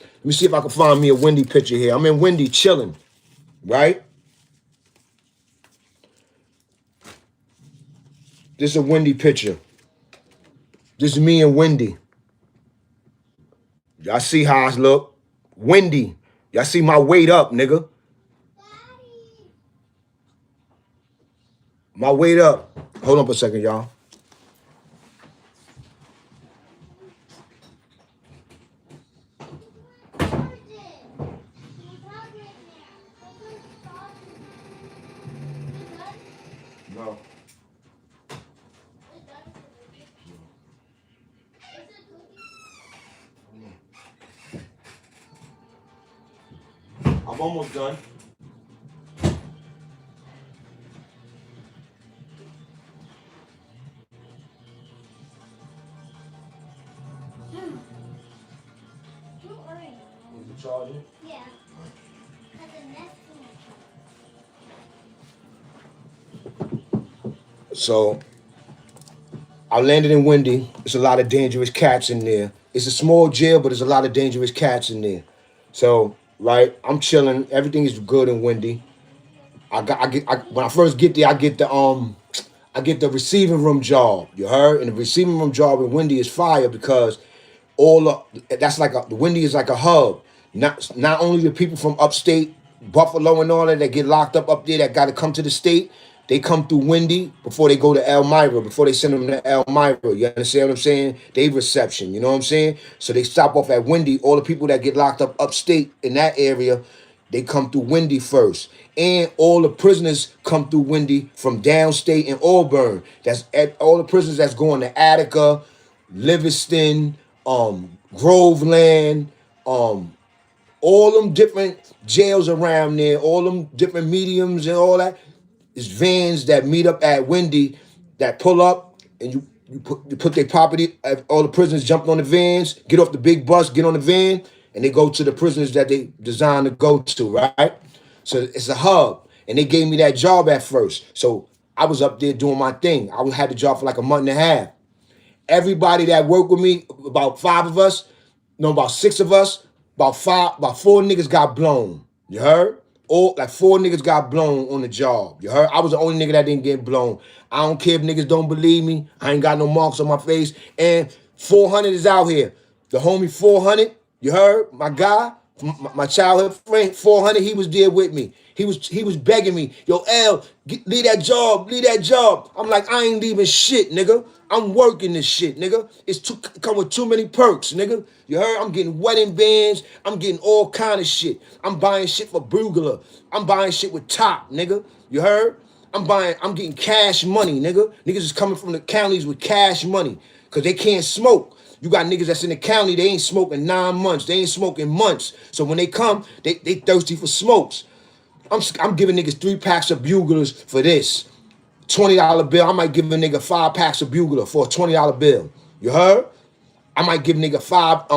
Let me see if I can find me a Wendy picture here. I'm in Wendy, chilling, right? This is a Wendy picture. This is me and Wendy. Y'all see how I look? Wendy. Y'all see my weight up, nigga. My weight up. Hold on for a second, y'all. No. I'm almost done. Is it charging? Yeah. So I landed in Wendy. There's a lot of dangerous cats in there. It's a small jail, but there's a lot of dangerous cats in there. So, right, I'm chilling. Everything is good in Wendy. When I first get there, I get the receiving room job. You heard? And the receiving room job in Wendy is fire because the Wendy is like a hub. Not only the people from upstate, Buffalo and all that get locked up there that got to come to the state, they come through Wendy before they go to Elmira, before they send them to Elmira. You understand what I'm saying? They reception, you know what I'm saying? So they stop off at Wendy. All the people that get locked up upstate in that area, they come through Wendy first. And all the prisoners come through Wendy from downstate and Auburn. That's all the prisoners that's going to Attica, Livingston, Groveland, all them different jails around there, all them different mediums and all that. It's vans that meet up at Wendy that pull up and you put their property. All the prisoners jump on the vans, get off the big bus, get on the van, and they go to the prisoners that they designed to go to, right? So it's a hub. And they gave me that job at first. So I was up there doing my thing. I had the job for like a month and a half. Everybody that worked with me, about about 6 of us, about 4 niggas got blown. You heard? Like 4 niggas got blown on the job. You heard? I was the only nigga that didn't get blown. I don't care if niggas don't believe me. I ain't got no marks on my face. And 400 is out here. The homie 400, you heard? My guy, my childhood friend, 400, he was there with me. He was begging me, yo, L, leave that job. I'm like, I ain't leaving shit, nigga. I'm working this shit, nigga. It's come with too many perks, nigga. You heard? I'm getting wedding bands. I'm getting all kind of shit. I'm buying shit for Bugler. I'm buying shit with Top, nigga. You heard? I'm getting cash money, nigga. Niggas is coming from the counties with cash money because they can't smoke. You got niggas that's in the county, they ain't smoking 9 months. They ain't smoking months. So when they come, they thirsty for smokes. I'm giving niggas 3 packs of Buglers for this. $20 bill. I might give a nigga 5 packs of Bugler for a $20 bill. You heard? I might give nigga 5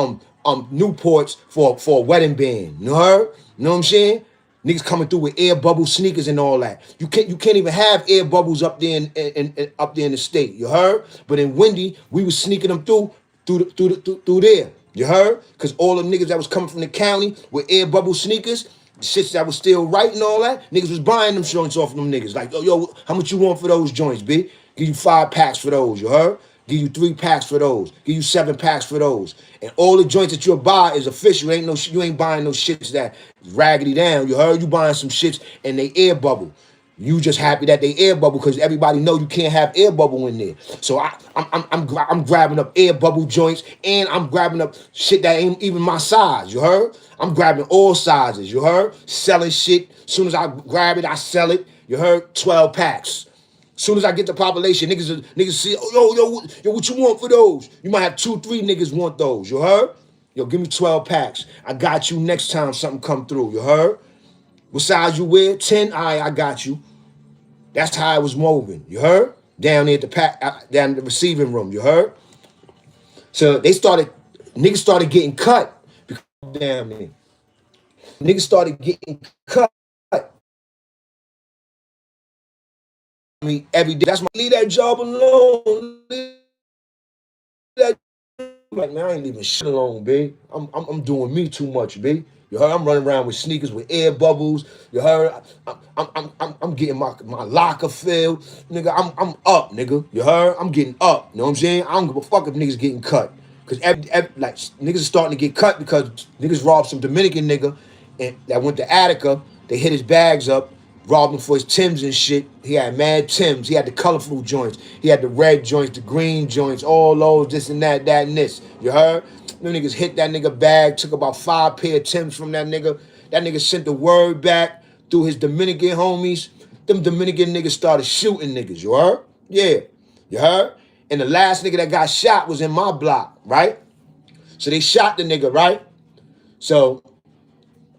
Newports for a wedding band. You heard? You know what I'm saying? Niggas coming through with air bubble sneakers and all that. You can't even have air bubbles up there in the state. You heard? But in Wendy, we was sneaking them through there. You heard? Cause all the niggas that was coming from the county with air bubble sneakers, shits that was still right and all that, niggas was buying them joints off of them niggas. Like, yo, how much you want for those joints, B? Give you 5 packs for those, you heard? Give you 3 packs for those. Give you 7 packs for those. And all the joints that you'll buy is official. You ain't buying no shits that raggedy down. You heard? You buying some shits and they air bubble. You just happy that they air bubble because everybody know you can't have air bubble in there. So I'm grabbing up air bubble joints and I'm grabbing up shit that ain't even my size. You heard? I'm grabbing all sizes. You heard? Selling shit. As soon as I grab it, I sell it. You heard? 12 packs. As soon as I get the population, niggas see, oh, yo, what you want for those? You might have 2, 3 niggas want those. You heard? Yo, give me 12 packs. I got you next time something come through. You heard? What size you wear? 10? All right, I got you. That's how I was moving. You heard? Down there at down in the receiving room. You heard? So niggas started getting cut because damn there. Niggas started getting cut. I mean, every day. That's my leave that job alone. Leave that. Like, man, I ain't leaving shit alone, B. I'm doing me too much, B. You heard? I'm running around with sneakers with air bubbles. You heard? I'm getting my locker filled. Nigga, I'm up, nigga. You heard? I'm getting up. You know what I'm saying? I don't give a fuck if niggas getting cut. Cause like niggas is starting to get cut because niggas robbed some Dominican nigga and that went to Attica. They hit his bags up, robbed him for his Timbs and shit. He had mad Timbs. He had the colorful joints. He had the red joints, the green joints, all those, this and that and this. You heard? Them niggas hit that nigga bag, took about 5 pair of Timbs from that nigga. That nigga sent the word back through his Dominican homies. Them Dominican niggas started shooting niggas, you heard? Yeah, you heard? And the last nigga that got shot was in my block, right? So they shot the nigga, right? So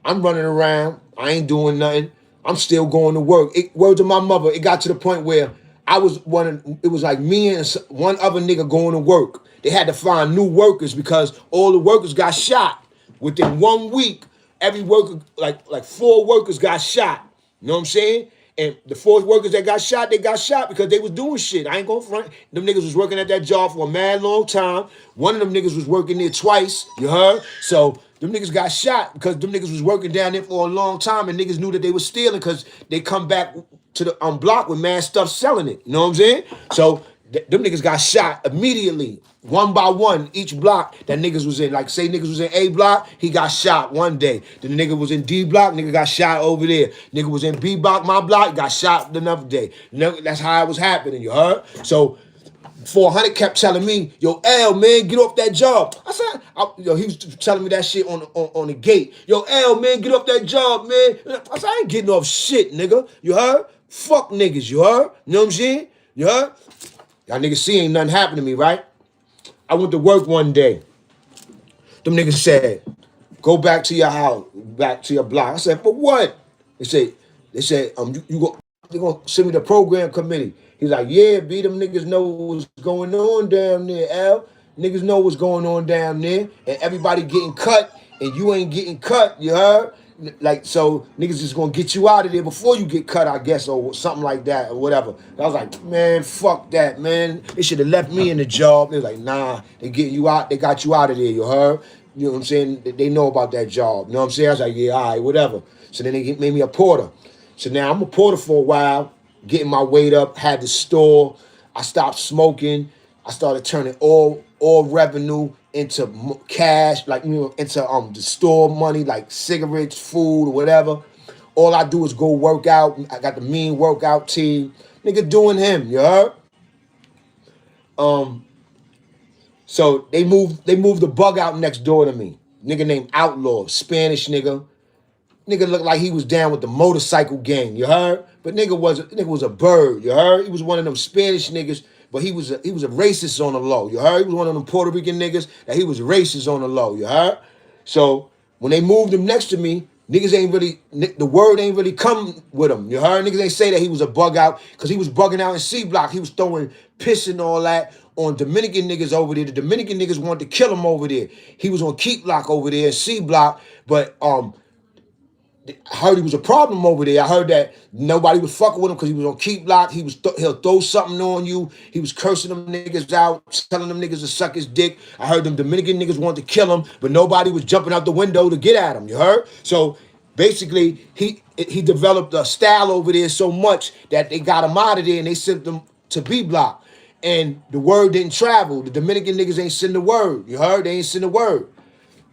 I'm running around. I ain't doing nothing. I'm still going to work. Word to my mother, it got to the point where it was like me and one other nigga going to work. They had to find new workers because all the workers got shot. Within 1 week, every worker, like 4 workers got shot. You know what I'm saying? And the 4 workers that got shot, they got shot because they was doing shit. I ain't gonna front. Them niggas was working at that job for a mad long time. One of them niggas was working there twice, you heard? So them niggas got shot because them niggas was working down there for a long time and niggas knew that they was stealing because they come back to the block with mad stuff selling it. You know what I'm saying? So them niggas got shot immediately, one by one, each block that niggas was in. Like, say niggas was in A block, he got shot one day. Then the nigga was in D block, nigga got shot over there. Nigga was in B block, my block, got shot another day. That's how it was happening, you heard? So 400 kept telling me, yo, L, man, get off that job. I said, he was telling me that shit on the gate. Yo, L, man, get off that job, man. I said, I ain't getting off shit, nigga. You heard? Fuck niggas, you heard? You know what I'm saying? You heard? Y'all niggas see ain't nothing happened to me, right? I went to work one day. Them niggas said, go back to your house, back to your block. I said, for what? They said, they're gonna send me the program committee. He's like, yeah, B, them niggas know what's going on down there, Al. Niggas know what's going on down there. And everybody getting cut, and you ain't getting cut, you heard? Like, so niggas just gonna get you out of there before you get cut, I guess, or something like that, or whatever. And I was like, man, fuck that, man. They should have left me in the job. They're like, nah, they getting you out, they got you out of there, you heard? You know what I'm saying? They know about that job. You know what I'm saying? I was like, yeah, all right, whatever. So then they made me a porter. So now I'm a porter for a while, getting my weight up, had the store. I stopped smoking. I started turning all revenue into cash, like, you know, into the store money, like cigarettes, food, or whatever. All I do is go work out. I got the mean workout team. Nigga doing him, you heard? So they moved the bug out next door to me. Nigga named Outlaw, Spanish nigga. Nigga looked like he was down with the motorcycle gang, you heard? But nigga was a bird, you heard? He was one of them Spanish niggas, but he was a racist on the low, you heard? He was one of them Puerto Rican niggas that he was racist on the low, you heard? So when they moved him next to me, niggas ain't really, the word ain't really come with him, you heard? Niggas ain't say that he was a bug out, because he was bugging out in C Block. He was throwing piss and all that on Dominican niggas over there. The Dominican niggas wanted to kill him over there. He was on Keep Block over there in C Block, but I heard he was a problem over there. I heard that nobody was fucking with him because he was on Keep Block. He'll throw something on you. He was cursing them niggas out, telling them niggas to suck his dick. I heard them Dominican niggas wanted to kill him, but nobody was jumping out the window to get at him. You heard? So basically, he developed a style over there so much that they got him out of there and they sent him to B Block. And the word didn't travel. The Dominican niggas ain't send the word. You heard? They ain't send the word.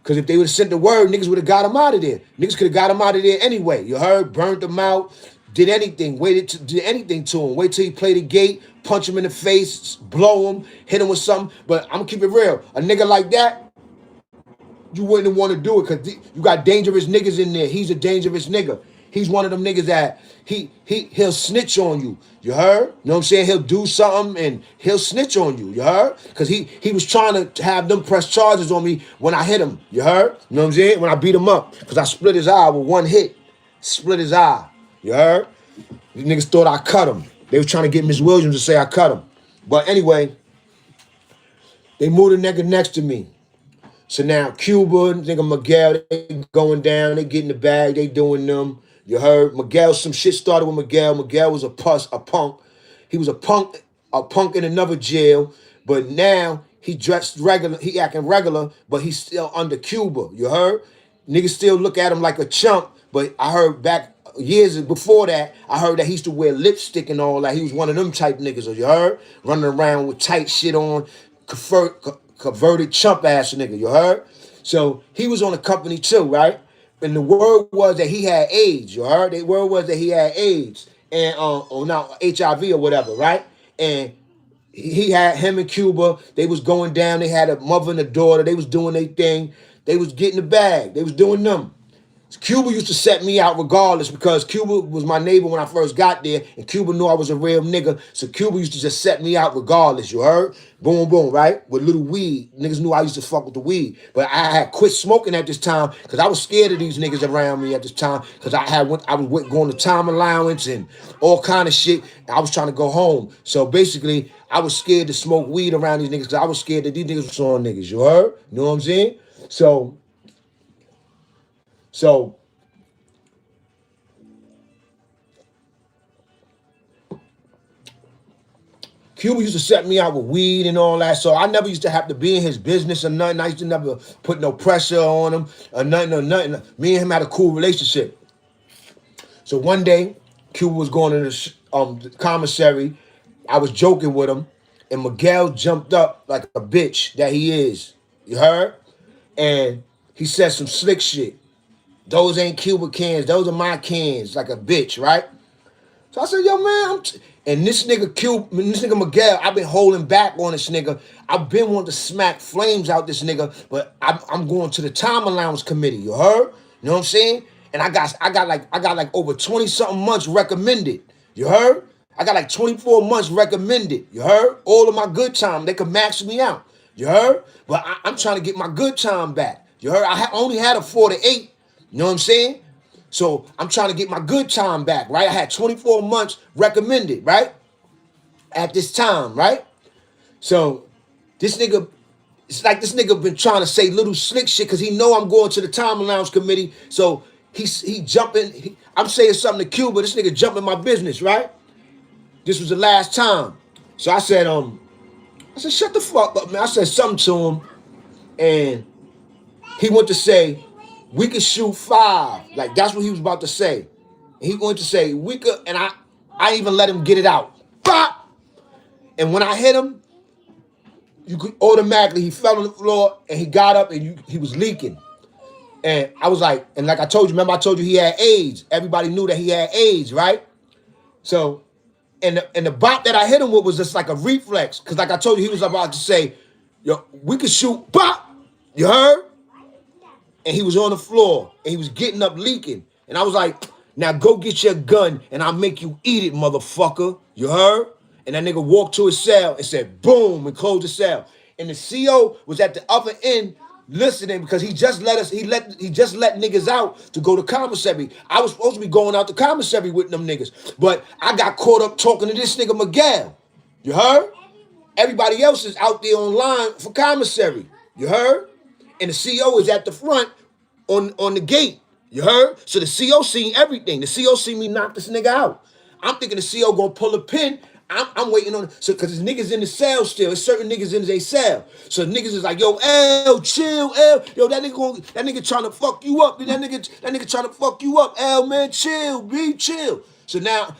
Because if they would have sent the word, niggas would have got him out of there. Niggas could have got him out of there anyway. You heard? Burned him out. Did anything. Did anything to him. Wait till he played the gate. Punch him in the face. Blow him. Hit him with something. But I'm going to keep it real. A nigga like that, you wouldn't want to do it because you got dangerous niggas in there. He's a dangerous nigga. He's one of them niggas that he'll snitch on you. You heard? You know what I'm saying? He'll do something and he'll snitch on you. You heard? Because he was trying to have them press charges on me when I hit him. You heard? You know what I'm saying? When I beat him up. Because I split his eye with one hit. Split his eye. You heard? These niggas thought I cut him. They was trying to get Miss Williams to say I cut him. But anyway, they moved the nigga next to me. So now Cuba, nigga Miguel, they going down, they getting the bag, they doing them. You heard? Miguel, some shit started with Miguel. Miguel was a punk. He was a punk in another jail, but now he dressed regular, he acting regular, but he's still under Cuba. You heard? Niggas still look at him like a chump, but I heard back years before that, I heard that he used to wear lipstick and all that. He was one of them type niggas, you heard? Running around with tight shit on, converted chump ass nigga, you heard? So he was on the company too, right? And the word was that he had AIDS, you heard? The word was that he had AIDS and or not HIV or whatever, right? And he had him in Cuba. They was going down. They had a mother and a daughter. They was doing their thing. They was getting the bag. They was doing them. Cuba used to set me out regardless because Cuba was my neighbor when I first got there, and Cuba knew I was a real nigga, so Cuba used to just set me out regardless, you heard? Boom, boom, right? With little weed. Niggas knew I used to fuck with the weed. But I had quit smoking at this time because I was scared of these niggas around me at this time because I was going to time allowance and all kind of shit. I was trying to go home. So basically, I was scared to smoke weed around these niggas because I was scared that these niggas was on niggas, you heard? You know what I'm saying? So Cuba used to set me out with weed and all that, so I never used to have to be in his business or nothing. I used to never put no pressure on him or nothing. Me and him had a cool relationship. So one day, Cuba was going to the commissary. I was joking with him, and Miguel jumped up like a bitch that he is. You heard? And he said some slick shit. Those ain't Cuba cans. Those are my cans, like a bitch, right? So I said, yo, man, and this nigga Miguel, I've been holding back on this nigga. I've been wanting to smack flames out this nigga, but I'm going to the time allowance committee. You heard? You know what I'm saying? And I got like over 20 something months recommended. You heard? I got like 24 months recommended. You heard? All of my good time, they could max me out. You heard? But I'm trying to get my good time back. You heard? I only had a 4 to 8. You know what I'm saying? So I'm trying to get my good time back, right? I had 24 months recommended, right? At this time, right? So this nigga, it's like this nigga been trying to say little slick shit because he know I'm going to the time allowance committee. So he jumping. I'm saying something to Cuba. This nigga jumping my business, right? This was the last time. So I said, shut the fuck up, man. I said something to him, and he went to say, we could shoot 5. Like, that's what he was about to say. And he went to say, we could, and I even let him get it out. Bop! And when I hit him, you could automatically, he fell on the floor, and he got up, and he was leaking. And I was like, and like I told you, remember I told you he had AIDS. Everybody knew that he had AIDS, right? So And the bop that I hit him with was just like a reflex. Cause like I told you, he was about to say, yo, we could shoot bop. You heard? And he was on the floor and he was getting up leaking. And I was like, now go get your gun and I'll make you eat it, motherfucker. You heard? And that nigga walked to his cell and said, boom, and closed the cell. And the CO was at the other end listening because he just let niggas out to go to commissary. I was supposed to be going out to commissary with them niggas. But I got caught up talking to this nigga Miguel. You heard? Everybody else is out there online for commissary. You heard? And the CO is at the front on the gate. You heard? So the CO seen everything. The CO seen me knock this nigga out. I'm thinking the CO gonna pull a pin. I'm waiting on so because there's niggas in the cell still. There's certain niggas in their cell. So niggas is like, yo, L, chill, L. Yo, that nigga trying to fuck you up. That nigga trying to fuck you up. L, man, chill, be chill. So now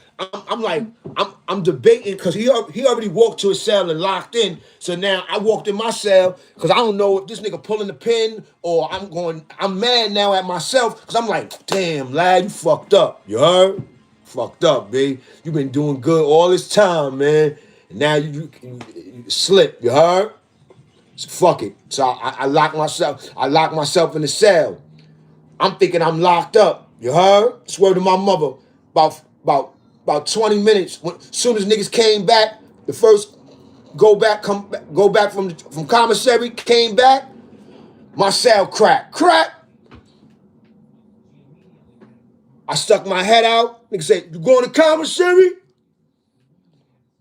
I'm debating because he already walked to his cell and locked in. So now I walked in my cell because I don't know if this nigga pulling the pin or I'm mad now at myself because I'm like, damn, lad, you fucked up. You heard? Fucked up, B. You been doing good all this time, man. And now you slip, you heard? So fuck it. So I locked myself in the cell. I'm thinking I'm locked up. You heard? Swear to my mother. About 20 minutes. As soon as niggas came back, the first go back from commissary, came back, my cell cracked. Crack! I stuck my head out. Nigga said, you going to commissary?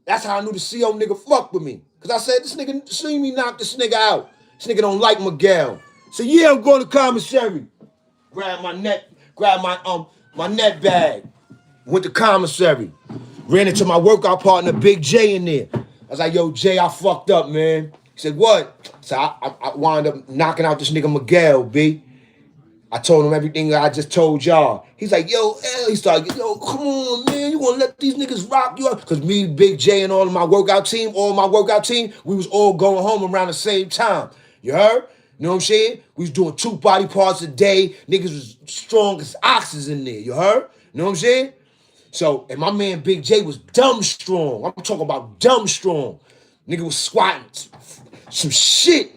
That's how I knew the CO nigga fucked with me. Cause I said, this nigga seen me knock this nigga out. This nigga don't like Miguel. So yeah, I'm going to commissary. Grab my net bag. Went to commissary. Ran into my workout partner, Big J, in there. I was like, yo, Jay, I fucked up, man. He said, what? So I wound up knocking out this nigga Miguel, B. I told him everything that I just told y'all. He's like, yo, L. He started, yo, come on, man. You gonna let these niggas rock you up? Because me, Big J, and all my workout team, we was all going home around the same time. You heard? You know what I'm saying? We was doing 2 body parts a day. Niggas was strong as oxes in there. You heard? You know what I'm saying? So, and my man Big J was dumb strong. I'm talking about dumb strong. Nigga was squatting some shit.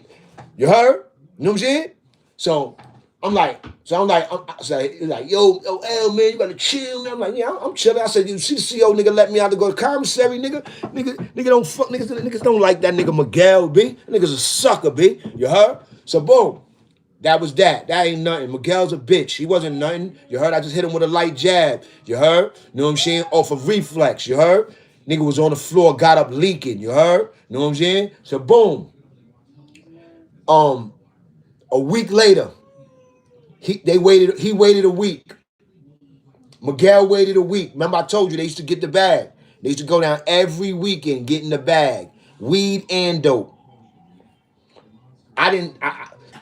You heard? You know what I'm saying? So I'm like, yo, L, man, you gotta chill, man. I'm like, yeah, I'm chilling. I said, you see the CO nigga let me out to go to commissary, nigga? Nigga don't fuck, niggas don't like that nigga Miguel, B. That nigga's a sucker, B. You heard? So boom. That was that. That ain't nothing. Miguel's a bitch. He wasn't nothing. You heard? I just hit him with a light jab. You heard? You know what I'm saying? Off of reflex. You heard? Nigga was on the floor, got up leaking. You heard? You know what I'm saying? So boom. A week later, he waited a week. Miguel waited a week. Remember I told you they used to get the bag. They used to go down every weekend getting the bag. Weed and dope.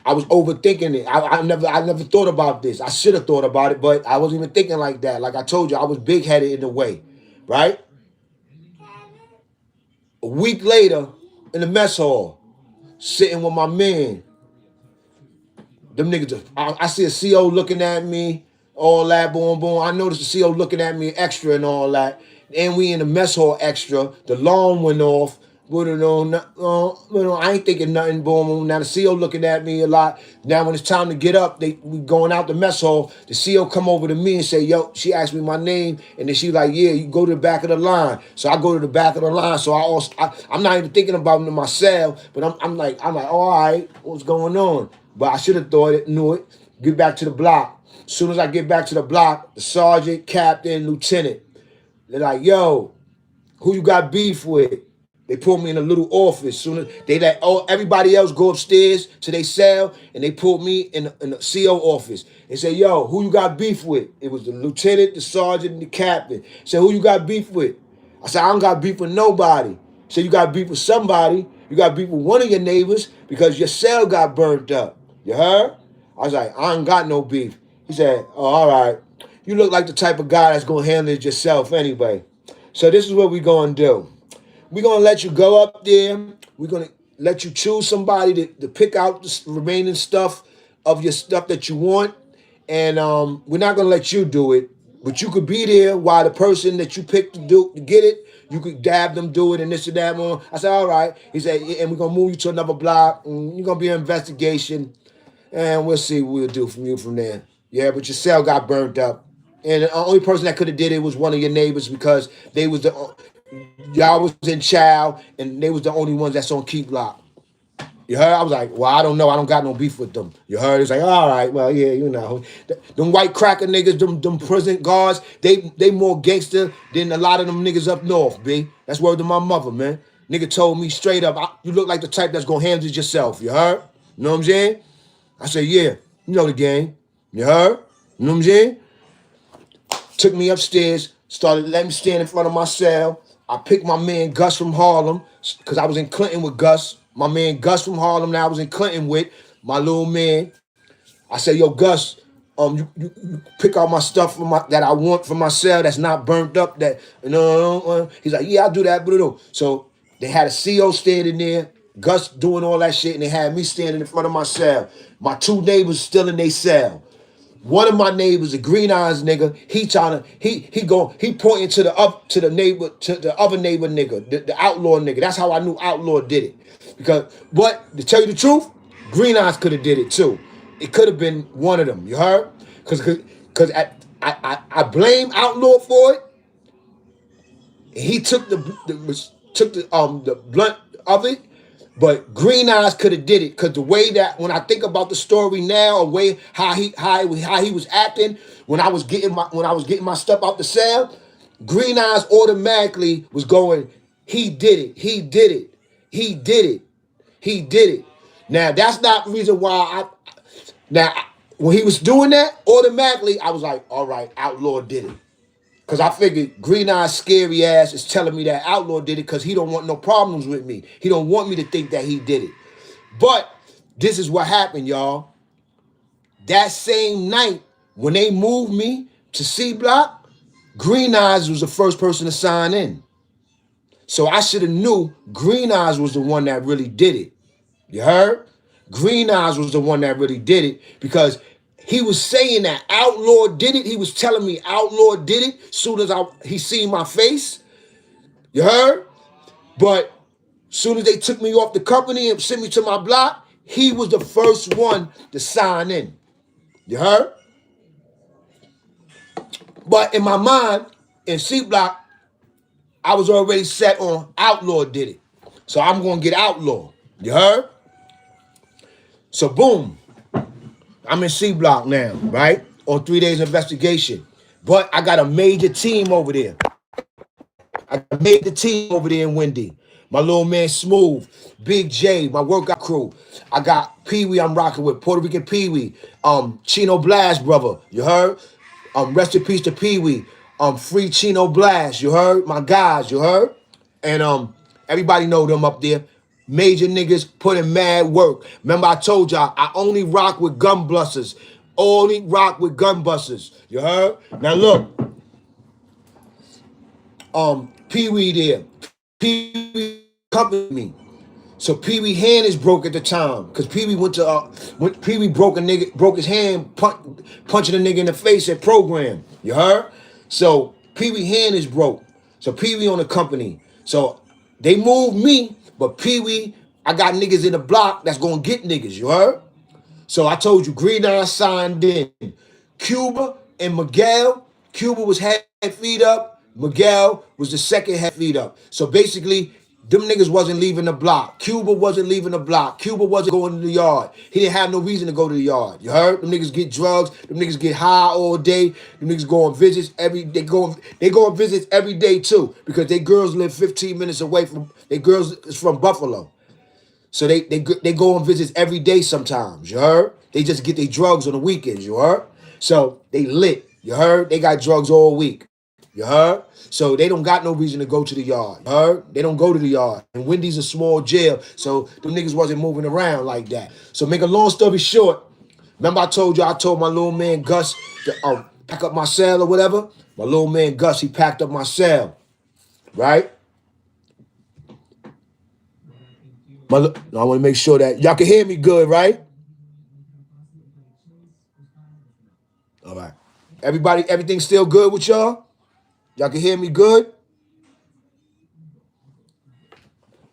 I was overthinking it. I never thought about this. I should have thought about it, but I wasn't even thinking like that. Like I told you, I was big-headed in a way, right? A week later, in the mess hall, sitting with my man. Them niggas, I see a CO looking at me, all that, boom, boom. I noticed the CO looking at me extra and all that. And we in the mess hall extra. The alarm went off. I ain't thinking nothing, boom. Now the CO looking at me a lot. Now when it's time to get up, we going out the mess hall. The CO come over to me and say, yo, she asked me my name. And then she like, yeah, you go to the back of the line. So I go to the back of the line. So I'm not even thinking about myself, but I'm like, oh, all right, what's going on? But I should have knew it. Get back to the block. As soon as I get back to the block, the sergeant, captain, lieutenant, they're like, yo, who you got beef with? They pulled me in a little office. Soon as they let everybody else go upstairs to their cell, and they pulled me in the CO office. They said, yo, who you got beef with? It was the lieutenant, the sergeant, and the captain. Said, who you got beef with? I said, I don't got beef with nobody. Said, you got beef with somebody. You got beef with one of your neighbors because your cell got burnt up. You heard? I was like, I ain't got no beef. He said, oh, all right. You look like the type of guy that's going to handle it yourself anyway. So this is what we're going to do. We're going to let you go up there. We're going to let you choose somebody to pick out the remaining stuff of your stuff that you want. And we're not going to let you do it. But you could be there while the person that you picked to get it, you could dab them, do it, and this and that more. I said, all right. He said, and we're gonna move you to another block, and you're gonna be an investigation, and we'll see what we'll do from you from there. Yeah, but your cell got burnt up. And the only person that could have did it was one of your neighbors because they was the y'all was in child and they was the only ones that's on keep block. You heard? I was like, well, I don't know. I don't got no beef with them. You heard? It's like, all right, well, yeah, you know. Them white cracker niggas, them prison guards, they more gangster than a lot of them niggas up north, B. That's word to my mother, man. Nigga told me straight up, you look like the type that's gonna handle it yourself. You heard? You know what I'm saying? I said, yeah, you know the game. You heard? You know what I'm saying? Took me upstairs, started letting me stand in front of my cell. I picked my man Gus from Harlem, because I was in Clinton with Gus. My man Gus from Harlem, that I was in Clinton with, my little man. I said, yo, Gus, you pick out my stuff that I want from my cell that's not burnt up. That He's like, yeah, I'll do that. So they had a CO standing there, Gus doing all that shit, and they had me standing in front of my cell. My two neighbors still in their cell. One of my neighbors, a green eyes nigga, he pointing to the other neighbor nigga, the outlaw nigga. That's how I knew outlaw did it. Because to tell you the truth, green eyes could have did it too. It could have been one of them. You heard? Because I blame outlaw for it. And he took the blunt of it. But Green Eyes could have did it because the way that when I think about the story now, a way how he was acting when I was getting my stuff out the cell, Green Eyes automatically was going, he did it, he did it, he did it, he did it. Now that's not the reason why when he was doing that, automatically I was like, all right, outlaw did it. Because I figured Green Eye's scary ass is telling me that outlaw did it because he don't want no problems with me. He don't want me to think that he did it. But this is what happened, y'all. That same night, when they moved me to C Block, Green Eyes was the first person to sign in. So I should have knew Green Eyes was the one that really did it. You heard? Green Eyes was the one that really did it because he was saying that outlaw did it. He was telling me outlaw did it soon as he seen my face. You heard? But soon as they took me off the company and sent me to my block, he was the first one to sign in. You heard? But in my mind, in C Block, I was already set on outlaw did it. So I'm going to get outlaw. You heard? So boom. I'm in C Block now, right? On 3 days investigation. But I got a major team over there. I made the team over there in Wendy. My little man Smooth, Big J, my workout crew. I got Pee Wee I'm rocking with, Puerto Rican Pee Wee. Chino Blast, brother. You heard? Rest in peace to Pee Wee. Free Chino Blast, you heard? My guys, you heard? And everybody know them up there. Major niggas putting mad work. Remember I told y'all, I only rock with gun busters. Only rock with gun busters. You heard? Now look. Pee Wee there. Pee Wee accompanied me. So Pee Wee hand is broke at the time. Cause Pee Wee when Pee Wee broke his hand punching a nigga in the face at program. You heard? So Pee Wee hand is broke. So Pee Wee on the company. So they moved me, but Pee Wee, I got niggas in the block that's gonna get niggas, you heard? So I told you, Green Eye signed in. Cuba and Miguel. Cuba was head feet up. Miguel was the second head feet up. So basically, them niggas wasn't leaving the block. Cuba wasn't leaving the block. Cuba wasn't going to the yard. He didn't have no reason to go to the yard. You heard? Them niggas get drugs. Them niggas get high all day. Them niggas go on visits every they go on visits every day too. Because they girls live 15 minutes away from they girls is from Buffalo. So they go on visits every day sometimes, you heard? They just get their drugs on the weekends, you heard? So they lit, you heard? They got drugs all week, you heard? So they don't got no reason to go to the yard, you heard? They don't go to the yard. And Wendy's a small jail, so them niggas wasn't moving around like that. So make a long story short, remember I told my little man Gus to pack up my cell or whatever? My little man Gus, he packed up my cell, right? I want to make sure that y'all can hear me good, right? All right. Everybody, everything still good with y'all? Y'all can hear me good?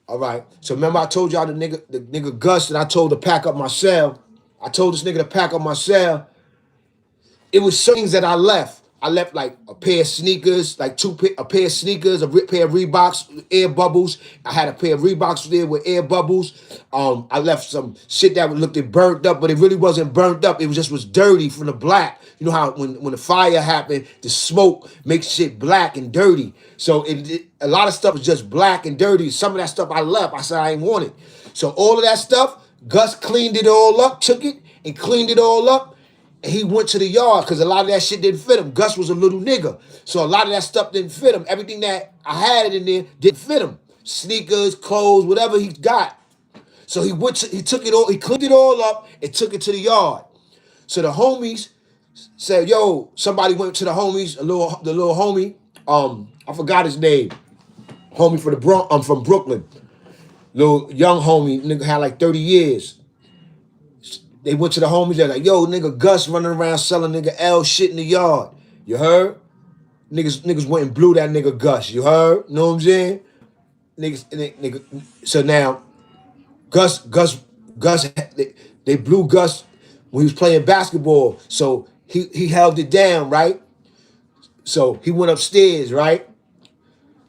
All right. So remember I told y'all the nigga Gus that I told to pack up my cell. I told this nigga to pack up my cell. It was certain things that I left. I left like a pair of sneakers, like a pair of sneakers, pair of Reeboks, air bubbles. I had a pair of Reeboks there with air bubbles. I left some shit that looked burnt up, but it really wasn't burnt up. It was dirty from the black. You know how when the fire happened, the smoke makes shit black and dirty. So a lot of stuff was just black and dirty. Some of that stuff I left. I said I ain't want it. So all of that stuff, Gus cleaned it all up, took it and cleaned it all up. And he went to the yard because a lot of that shit didn't fit him. Gus was a little nigga. So a lot of that stuff didn't fit him. Everything that I had in there didn't fit him. Sneakers, clothes, whatever he got. So he took it all, he cleaned it all up and took it to the yard. So the homies said, yo, somebody went to the homies, the little homie, I forgot his name. Homie from Brooklyn. Little young homie, nigga had like 30 years. They went to the homies, they're like, yo, nigga Gus running around selling nigga L shit in the yard. You heard? Niggas went and blew that nigga Gus. You heard? Know what I'm saying? Nigga. So now, Gus, they blew Gus when he was playing basketball. So he held it down, right? So he went upstairs, right?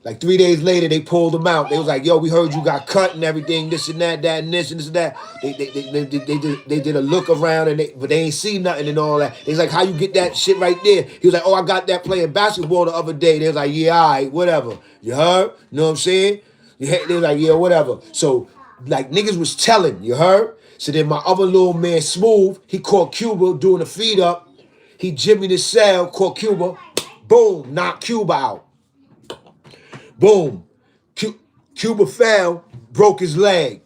Like 3 days later, they pulled him out. They was like, yo, we heard you got cut and everything, this and that and this and that. They did a look around, but they ain't see nothing and all that. They was like, how you get that shit right there? He was like, oh, I got that playing basketball the other day. They was like, yeah, all right, whatever. You heard? You know what I'm saying? They was like, yeah, whatever. So, like, niggas was telling, you heard? So then my other little man, Smooth, he caught Cuba doing a feed up. He jimmied his cell, caught Cuba. Boom, knocked Cuba out. Boom. Cuba fell, broke his leg.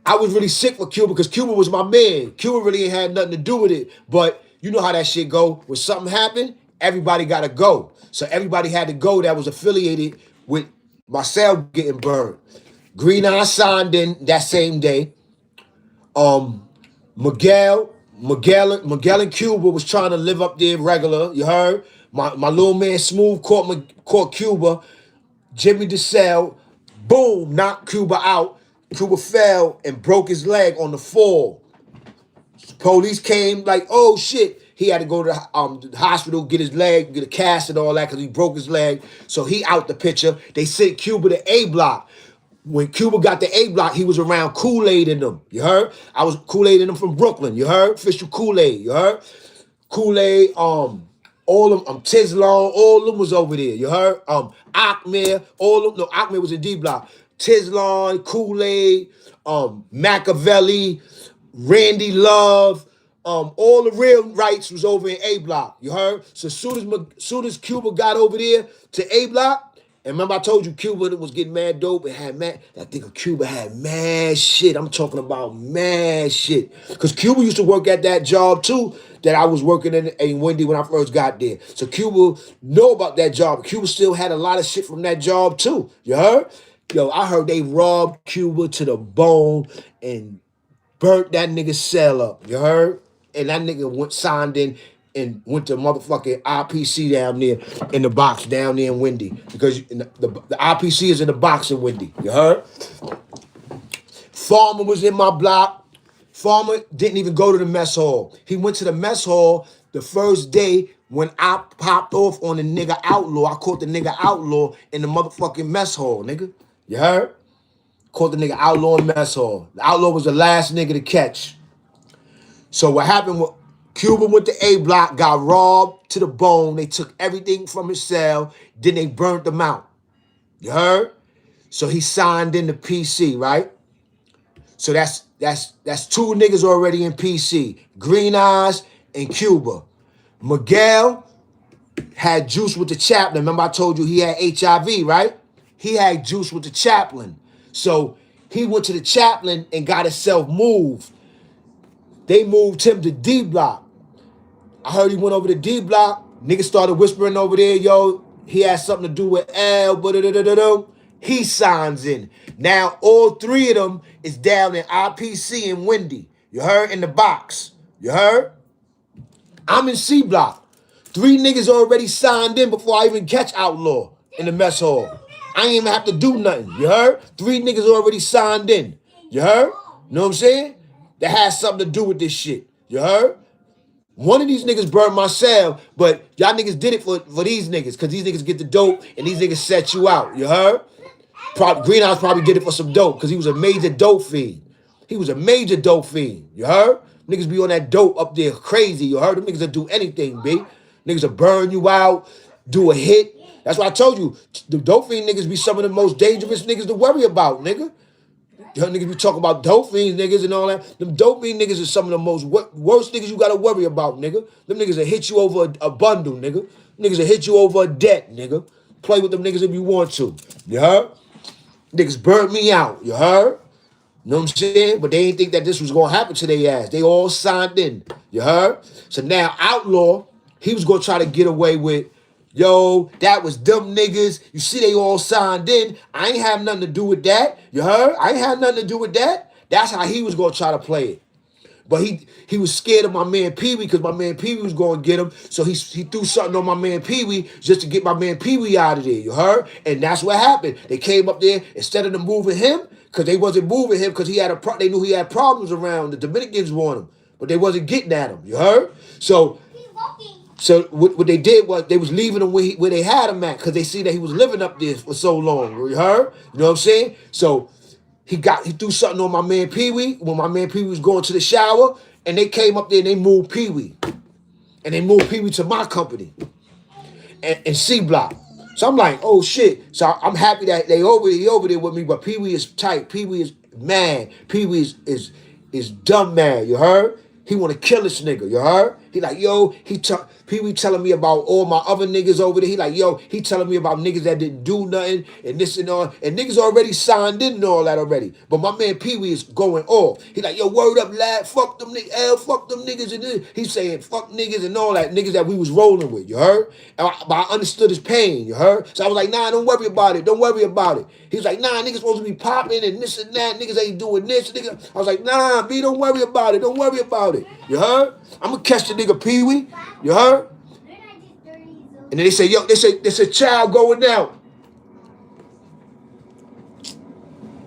I was really sick for Cuba because Cuba was my man. Cuba really ain't had nothing to do with it. But you know how that shit go. When something happened, everybody got to go. So everybody had to go that was affiliated with Marcel getting burned. Green Eye signed in that same day. Miguel and Cuba was trying to live up there regular. You heard? My little man Smooth caught Cuba. Jimmy DeSalle, boom, knocked Cuba out. Cuba fell and broke his leg on the fall. Police came like, oh shit. He had to go to the hospital, get his leg, get a cast and all that because he broke his leg. So he out the picture. They sent Cuba to A Block. When Cuba got the A Block, he was around Kool-Aid in them. You heard? I was Kool-Aid in them from Brooklyn. You heard? Official Kool-Aid. You heard? Kool-Aid, all of them, Tizlon, all of them was over there. You heard? Achmed, all of them, no, Achmed was in D Block. Tizlon, Kool-Aid, Machiavelli, Randy Love, all the real rights was over in A Block. You heard? So soon as Cuba got over there to A Block, and remember I told you Cuba was getting mad dope and had mad, I think Cuba had mad shit. I'm talking about mad shit. Because Cuba used to work at that job too that I was working in Wendy when I first got there. So Cuba know about that job. Cuba still had a lot of shit from that job too. You heard? Yo, I heard they robbed Cuba to the bone and burnt that nigga's cell up. You heard? And that nigga signed in and went to motherfucking IPC down there in the box down there in Wendy. Because the IPC is in the box in Wendy. You heard? Farmer was in my block. Farmer didn't even go to the mess hall. He went to the mess hall the first day when I popped off on the nigga Outlaw. I caught the nigga Outlaw in the motherfucking mess hall, nigga. You heard? Caught the nigga Outlaw in mess hall. The Outlaw was the last nigga to catch. So what happened was Cuba went to A Block, got robbed to the bone. They took everything from his cell. Then they burnt him out. You heard? So he signed in the PC, right? So that's two niggas already in PC. Green Eyes and Cuba. Miguel had juice with the chaplain. Remember I told you he had HIV, right? He had juice with the chaplain. So he went to the chaplain and got himself moved. They moved him to D Block. I heard he went over to D Block. Niggas started whispering over there, yo, he has something to do with L, but he signs in. Now all three of them is down in IPC and Wendy. You heard? In the box. You heard? I'm in C block. 3 niggas already signed in before I even catch Outlaw in the mess hall. I ain't even have to do nothing. You heard? 3 niggas already signed in. You heard? You know what I'm saying? That has something to do with this shit. You heard? One of these niggas burned my cell, but y'all niggas did it for these niggas, because these niggas get the dope and these niggas set you out. You heard? Greenhouse probably did it for some dope, because he was a major dope fiend. He was a major dope fiend. You heard? Niggas be on that dope up there crazy. You heard? Them niggas will do anything, B. Niggas will burn you out, do a hit. That's why I told you, the dope fiend niggas be some of the most dangerous niggas to worry about, nigga. Y'all niggas be talking about dope fiends, niggas, and all that. Them dope fiend niggas is some of the most worst niggas you gotta worry about, nigga. Them niggas will hit you over a bundle, nigga. Niggas will hit you over a debt, nigga. Play with them niggas if you want to. You heard? Niggas burnt me out. You heard? You know what I'm saying? But they didn't think that this was gonna happen to their ass. They all signed in. You heard? So now Outlaw, he was gonna try to get away with, yo, that was them niggas. You see they all signed in. I ain't have nothing to do with that. You heard? I ain't have nothing to do with that. That's how he was gonna try to play it. But he was scared of my man Pee-wee, because my man Pee-wee was going to get him. So he threw something on my man Pee-wee just to get my man Pee-wee out of there. You heard? And that's what happened. They came up there, instead of them moving him, because they wasn't moving him because they knew he had problems around. The Dominicans want him, but they wasn't getting at him. You heard? So what they did was they was leaving him where they had him at, because they see that he was living up there for so long. You heard? You know what I'm saying? So he threw something on my man Pee-wee when my man Pee-wee was going to the shower, and they came up there and they moved Pee-wee. And they moved Pee-wee to my company and C block. So I'm like, oh shit. So I'm happy that he over there with me, but Pee-wee is tight. Pee-wee is mad. Pee-wee is dumb mad. You heard? He want to kill this nigga. You heard? He like, yo, Pee-wee telling me about all my other niggas over there. He like, yo, he telling me about niggas that didn't do nothing and this and all. And niggas already signed in and all that already. But my man Pee-wee is going off. He like, yo, word up, lad. Fuck them niggas. Fuck them niggas. And this. He's saying fuck niggas and all that. Niggas that we was rolling with. You heard? But I understood his pain. You heard? So I was like, nah, don't worry about it. Don't worry about it. He was like, nah, niggas supposed to be popping and this and that. Niggas ain't doing this. Niggas. I was like, nah, B, don't worry about it. Don't worry about it. You heard? I'm gonna catch the nigga Pee-wee. You heard? And then they say, yo, there's a child going out.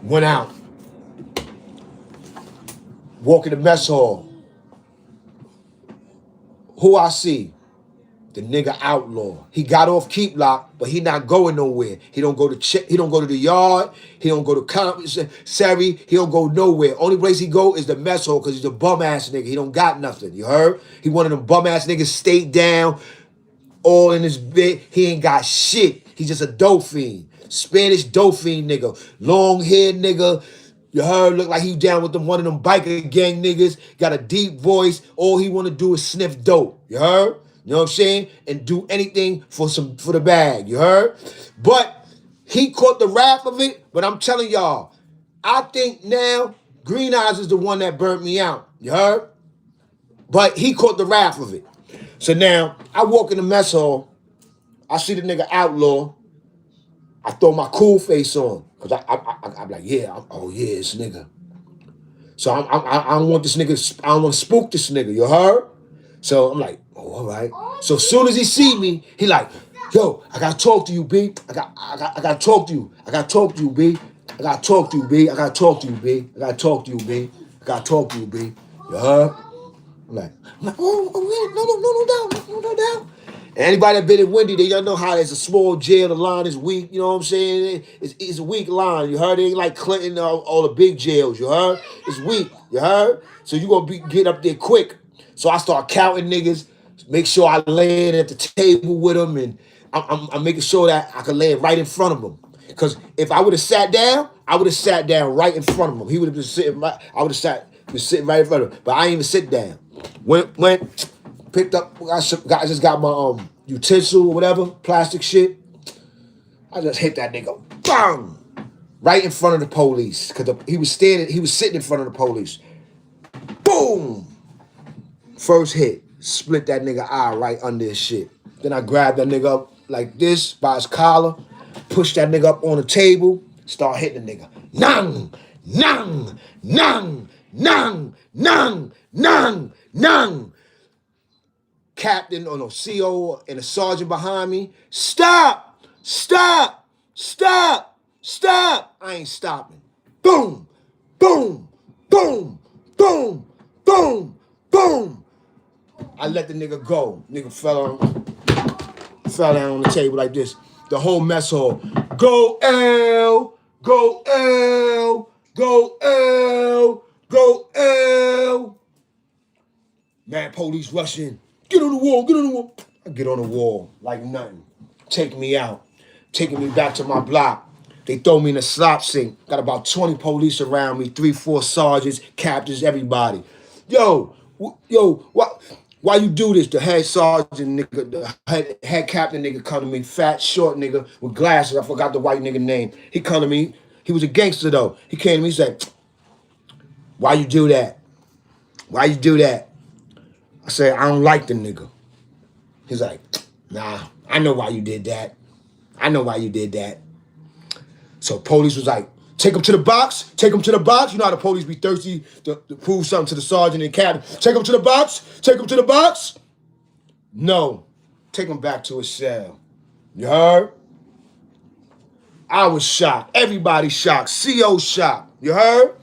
Went out. Walk in the mess hall. Who I see? The nigga Outlaw. He got off keep lock, but he not going nowhere. He don't go to the yard. He don't go to commissary. He don't go nowhere. Only place he go is the mess hall, because he's a bum ass nigga. He don't got nothing. You heard? He one of them bum ass niggas, stayed down, all in his bed. He ain't got shit. He's just a dope fiend. Spanish dope fiend nigga. Long hair nigga. You heard? Look like he down with one of them biker gang niggas. Got a deep voice. All he want to do is sniff dope. You heard? You know what I'm saying? And do anything for the bag. You heard? But he caught the wrath of it. But I'm telling y'all, I think now Green Eyes is the one that burnt me out. You heard? But he caught the wrath of it. So now I walk in the mess hall. I see the nigga Outlaw. I throw my cool face on, because I'm like, yeah, this nigga. So I don't want this nigga. I don't want to spook this nigga. You heard? So I'm like, oh, all right. So as soon as he see me, he like, yo, I gotta talk to you, B. I gotta talk to you. I gotta talk to you, B. I gotta talk to you, B. I gotta talk to you, B. I gotta talk to you, B. I gotta talk to you, B. You heard? I'm like, oh, no doubt. Anybody that been in Wendy, they y'all know how there's a small jail, the line is weak, you know what I'm saying? It's a weak line, you heard? It ain't like Clinton or all the big jails, you heard? It's weak, you heard? So you gonna get up there quick. So I start counting niggas, make sure I land at the table with them, and I'm making sure that I can land right in front of them. Because if I would have sat down, I would have sat down right in front of him. He would have been sitting right, I would have been sitting right in front of him. But I ain't even sit down. Went, picked up, I just got my utensil or whatever, plastic shit. I just hit that nigga, bang, right in front of the police. Because he was sitting in front of the police. Boom! First hit, split that nigga eye right under his shit. Then I grabbed that nigga up like this by his collar, pushed that nigga up on the table, start hitting the nigga. Nang, nang, nang, nang, nang, nang, nang. captain or no CO and a sergeant behind me. Stop! Stop! Stop! Stop! I ain't stopping. Boom! Boom! Boom! Boom! Boom! Boom! I let the nigga go. Nigga fell down on the table like this. The whole mess hall. Go L! Go L! Go L! Go L! Man, police rushing. Get on the wall, get on the wall. I get on the wall like nothing. Take me out. Taking me back to my block. They throw me in a slop sink. Got about 20 police around me, 3-4 sergeants, captains, everybody. Yo, why you do this? The head sergeant nigga, the head captain nigga come to me, fat, short nigga with glasses. I forgot the white nigga name. He come to me. He was a gangster though. He came to me, he said, why you do that? Why you do that? I said, I don't like the nigga. He's like, nah, I know why you did that. I know why you did that. So police was like, take him to the box. Take him to the box. You know how the police be thirsty to prove something to the sergeant and captain. Take him to the box. Take him to the box. No. Take him back to his cell. You heard? I was shocked. Everybody shocked. CO shocked. You heard?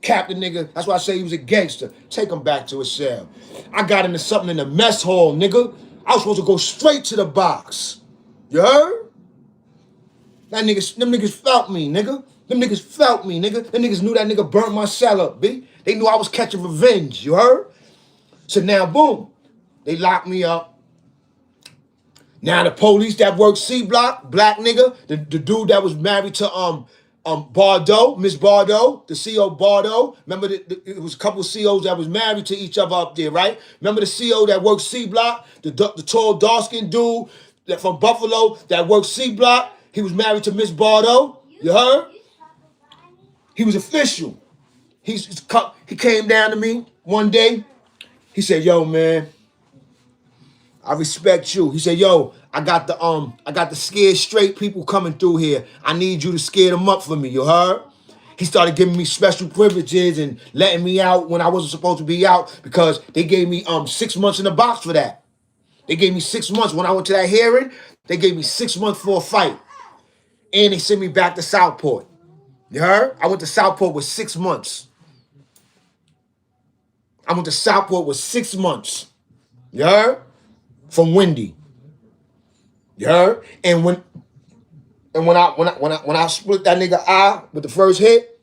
Captain nigga, that's why I say he was a gangster. Take him back to his cell. I got into something in the mess hall, nigga. I was supposed to go straight to the box. You heard? Them niggas felt me, nigga. Them niggas felt me, nigga. Them niggas knew that nigga burnt my cell up, B. They knew I was catching revenge, you heard? So now, boom, they locked me up. Now the police that worked C Block, black nigga, the dude that was married to Bardo, Miss Bardo, the CO Bardo. Remember, it was a couple of COs that was married to each other up there, right? Remember the CO that worked C Block, the tall, dark-skinned dude that from Buffalo that worked C Block? He was married to Miss Bardo. You heard? He was official. He came down to me one day. He said, yo, man, I respect you. He said, yo, I got the scared straight people coming through here. I need you to scare them up for me, you heard? He started giving me special privileges and letting me out when I wasn't supposed to be out because they gave me 6 months in the box for that. They gave me 6 months. When I went to that hearing, they gave me 6 months for a fight. And they sent me back to Southport. You heard? I went to Southport with 6 months. I went to Southport with 6 months. You heard? From Wendy. You heard? And when I split that nigga eye with the first hit,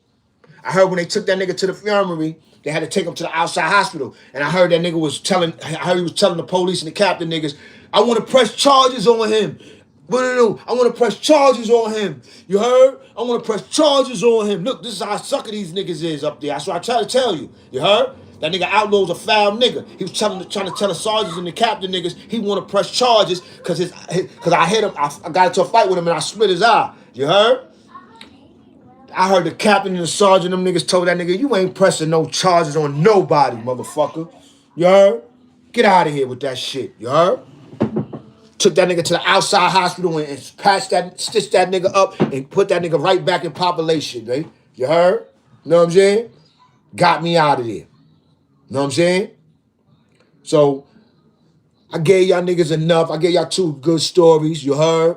I heard when they took that nigga to the infirmary, they had to take him to the outside hospital. And I heard that nigga was telling the police and the captain niggas, I want to press charges on him. No, I want to press charges on him. You heard? I want to press charges on him. Look, this is how sucker these niggas is up there. That's what I try to tell you. You heard? That nigga Outlaw's a foul nigga. He was trying to tell the sergeants and the captain niggas he want to press charges because I hit him. I got into a fight with him and I split his eye. You heard? I heard the captain and the sergeant, them niggas told that nigga, you ain't pressing no charges on nobody, motherfucker. You heard? Get out of here with that shit. You heard? Took that nigga to the outside hospital and stitched that nigga up and put that nigga right back in population, right? You heard? Know what I'm saying? Got me out of there. Know what I'm saying? So, I gave y'all niggas enough. I gave y'all 2 good stories. You heard?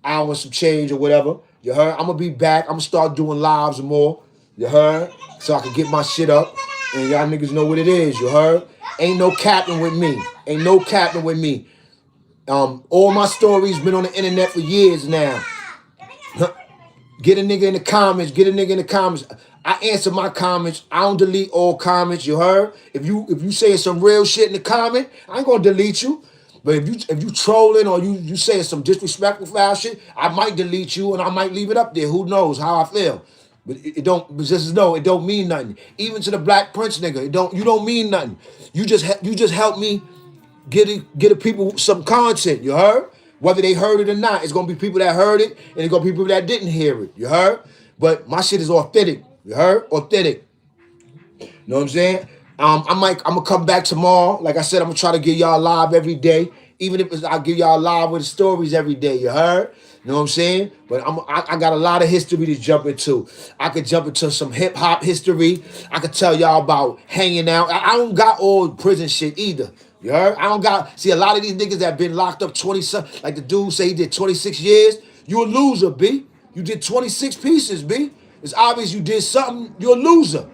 I want some change or whatever. You heard? I'm going to be back. I'm going to start doing lives more. You heard? So I can get my shit up. And y'all niggas know what it is. You heard? Ain't no capping with me. Ain't no capping with me. All my stories been on the internet for years now. Get a nigga in the comments. Get a nigga in the comments. I answer my comments. I don't delete all comments. You heard? If you saying some real shit in the comment, I ain't gonna delete you. But if you trolling or you saying some disrespectful foul shit, I might delete you and I might leave it up there. Who knows how I feel? But it don't. But just know it don't mean nothing. Even to the Black Prince nigga, you don't mean nothing. You just help me get the people some content. You heard? Whether they heard it or not, it's gonna be people that heard it and it's gonna be people that didn't hear it. You heard? But my shit is authentic. You heard? Authentic. You know what I'm saying? I'm gonna come back tomorrow. Like I said, I'm gonna try to give y'all live every day. Even if I'll give y'all live with the stories every day. You heard? You know what I'm saying? But I got a lot of history to jump into. I could jump into some hip hop history. I could tell y'all about hanging out. I don't got all prison shit either. You heard? I don't got, see, a lot of these niggas that been locked up 20, like the dude say he did 26 years, you a loser, B. You did 26 pieces, B. It's obvious you did something, you're a loser.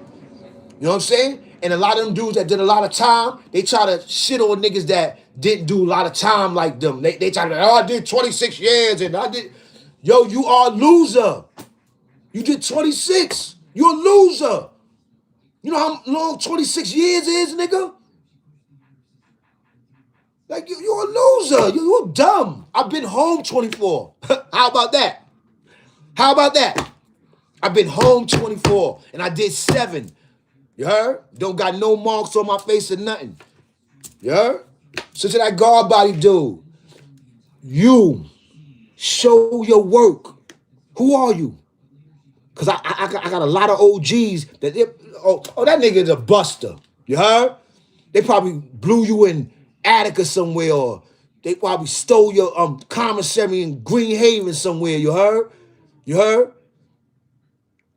You know what I'm saying? And a lot of them dudes that did a lot of time, they try to shit on niggas that didn't do a lot of time like them. They try to, oh, I did 26 years and I did. Yo, you are a loser. You did 26. You're a loser. You know how long 26 years is, nigga? Like, you're a loser. You're dumb. I've been home 24. How about that? How about that? I've been home 24 and I did 7. You heard? Don't got no marks on my face or nothing. You heard? So to that guard body dude, you show your work. Who are you? Because I got a lot of OGs that, that nigga is a buster. You heard? They probably blew you in Attica somewhere, or they probably stole your commissary in Green Haven somewhere. You heard? You heard?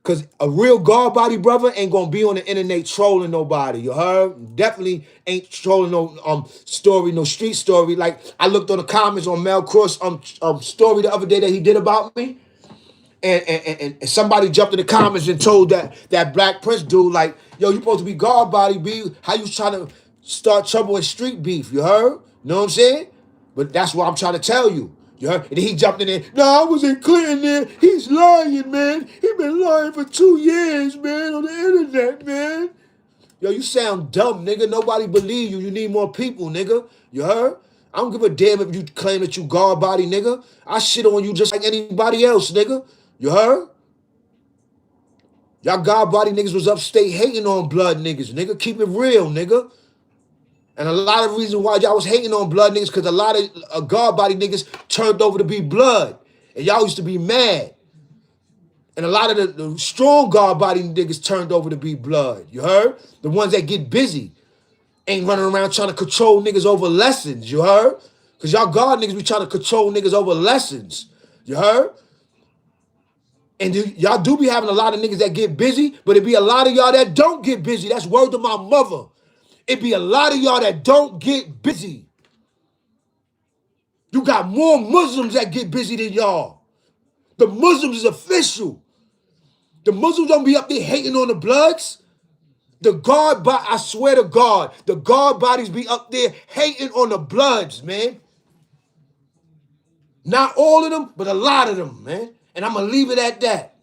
Because a real guard body brother ain't gonna be on the internet trolling nobody. You heard? Definitely ain't trolling no story, no street story. Like I looked on the comments on Mel Cross story the other day that he did about me. And somebody jumped in the comments and told that Black Prince dude, like, yo, you supposed to be guard body, B. How you trying to start trouble in street beef? You heard? You know what I'm saying? But that's what I'm trying to tell you. You heard? And then he jumped in there. No, I was in Clinton there. He's lying, man. He been lying for 2 years, man, on the internet, man. Yo, you sound dumb, nigga. Nobody believe you. You need more people, nigga. You heard? I don't give a damn if you claim that you guard body, nigga. I shit on you just like anybody else, nigga. You heard? Y'all guard body niggas was upstate hating on blood niggas, nigga. Keep it real, nigga. And a lot of reasons why y'all was hating on blood niggas, because a lot of guard body niggas turned over to be blood. And y'all used to be mad. And a lot of the strong guard body niggas turned over to be blood. You heard? The ones that get busy. Ain't running around trying to control niggas over lessons. You heard? Because y'all guard niggas be trying to control niggas over lessons. You heard? And y'all do be having a lot of niggas that get busy, but it be a lot of y'all that don't get busy. That's word to my mother. It be a lot of y'all that don't get busy. You got more Muslims that get busy than y'all. The Muslims is official. The Muslims don't be up there hating on the Bloods. The guard body, I swear to God, the guard bodies be up there hating on the Bloods, man. Not all of them, but a lot of them, man. And I'm going to leave it at that.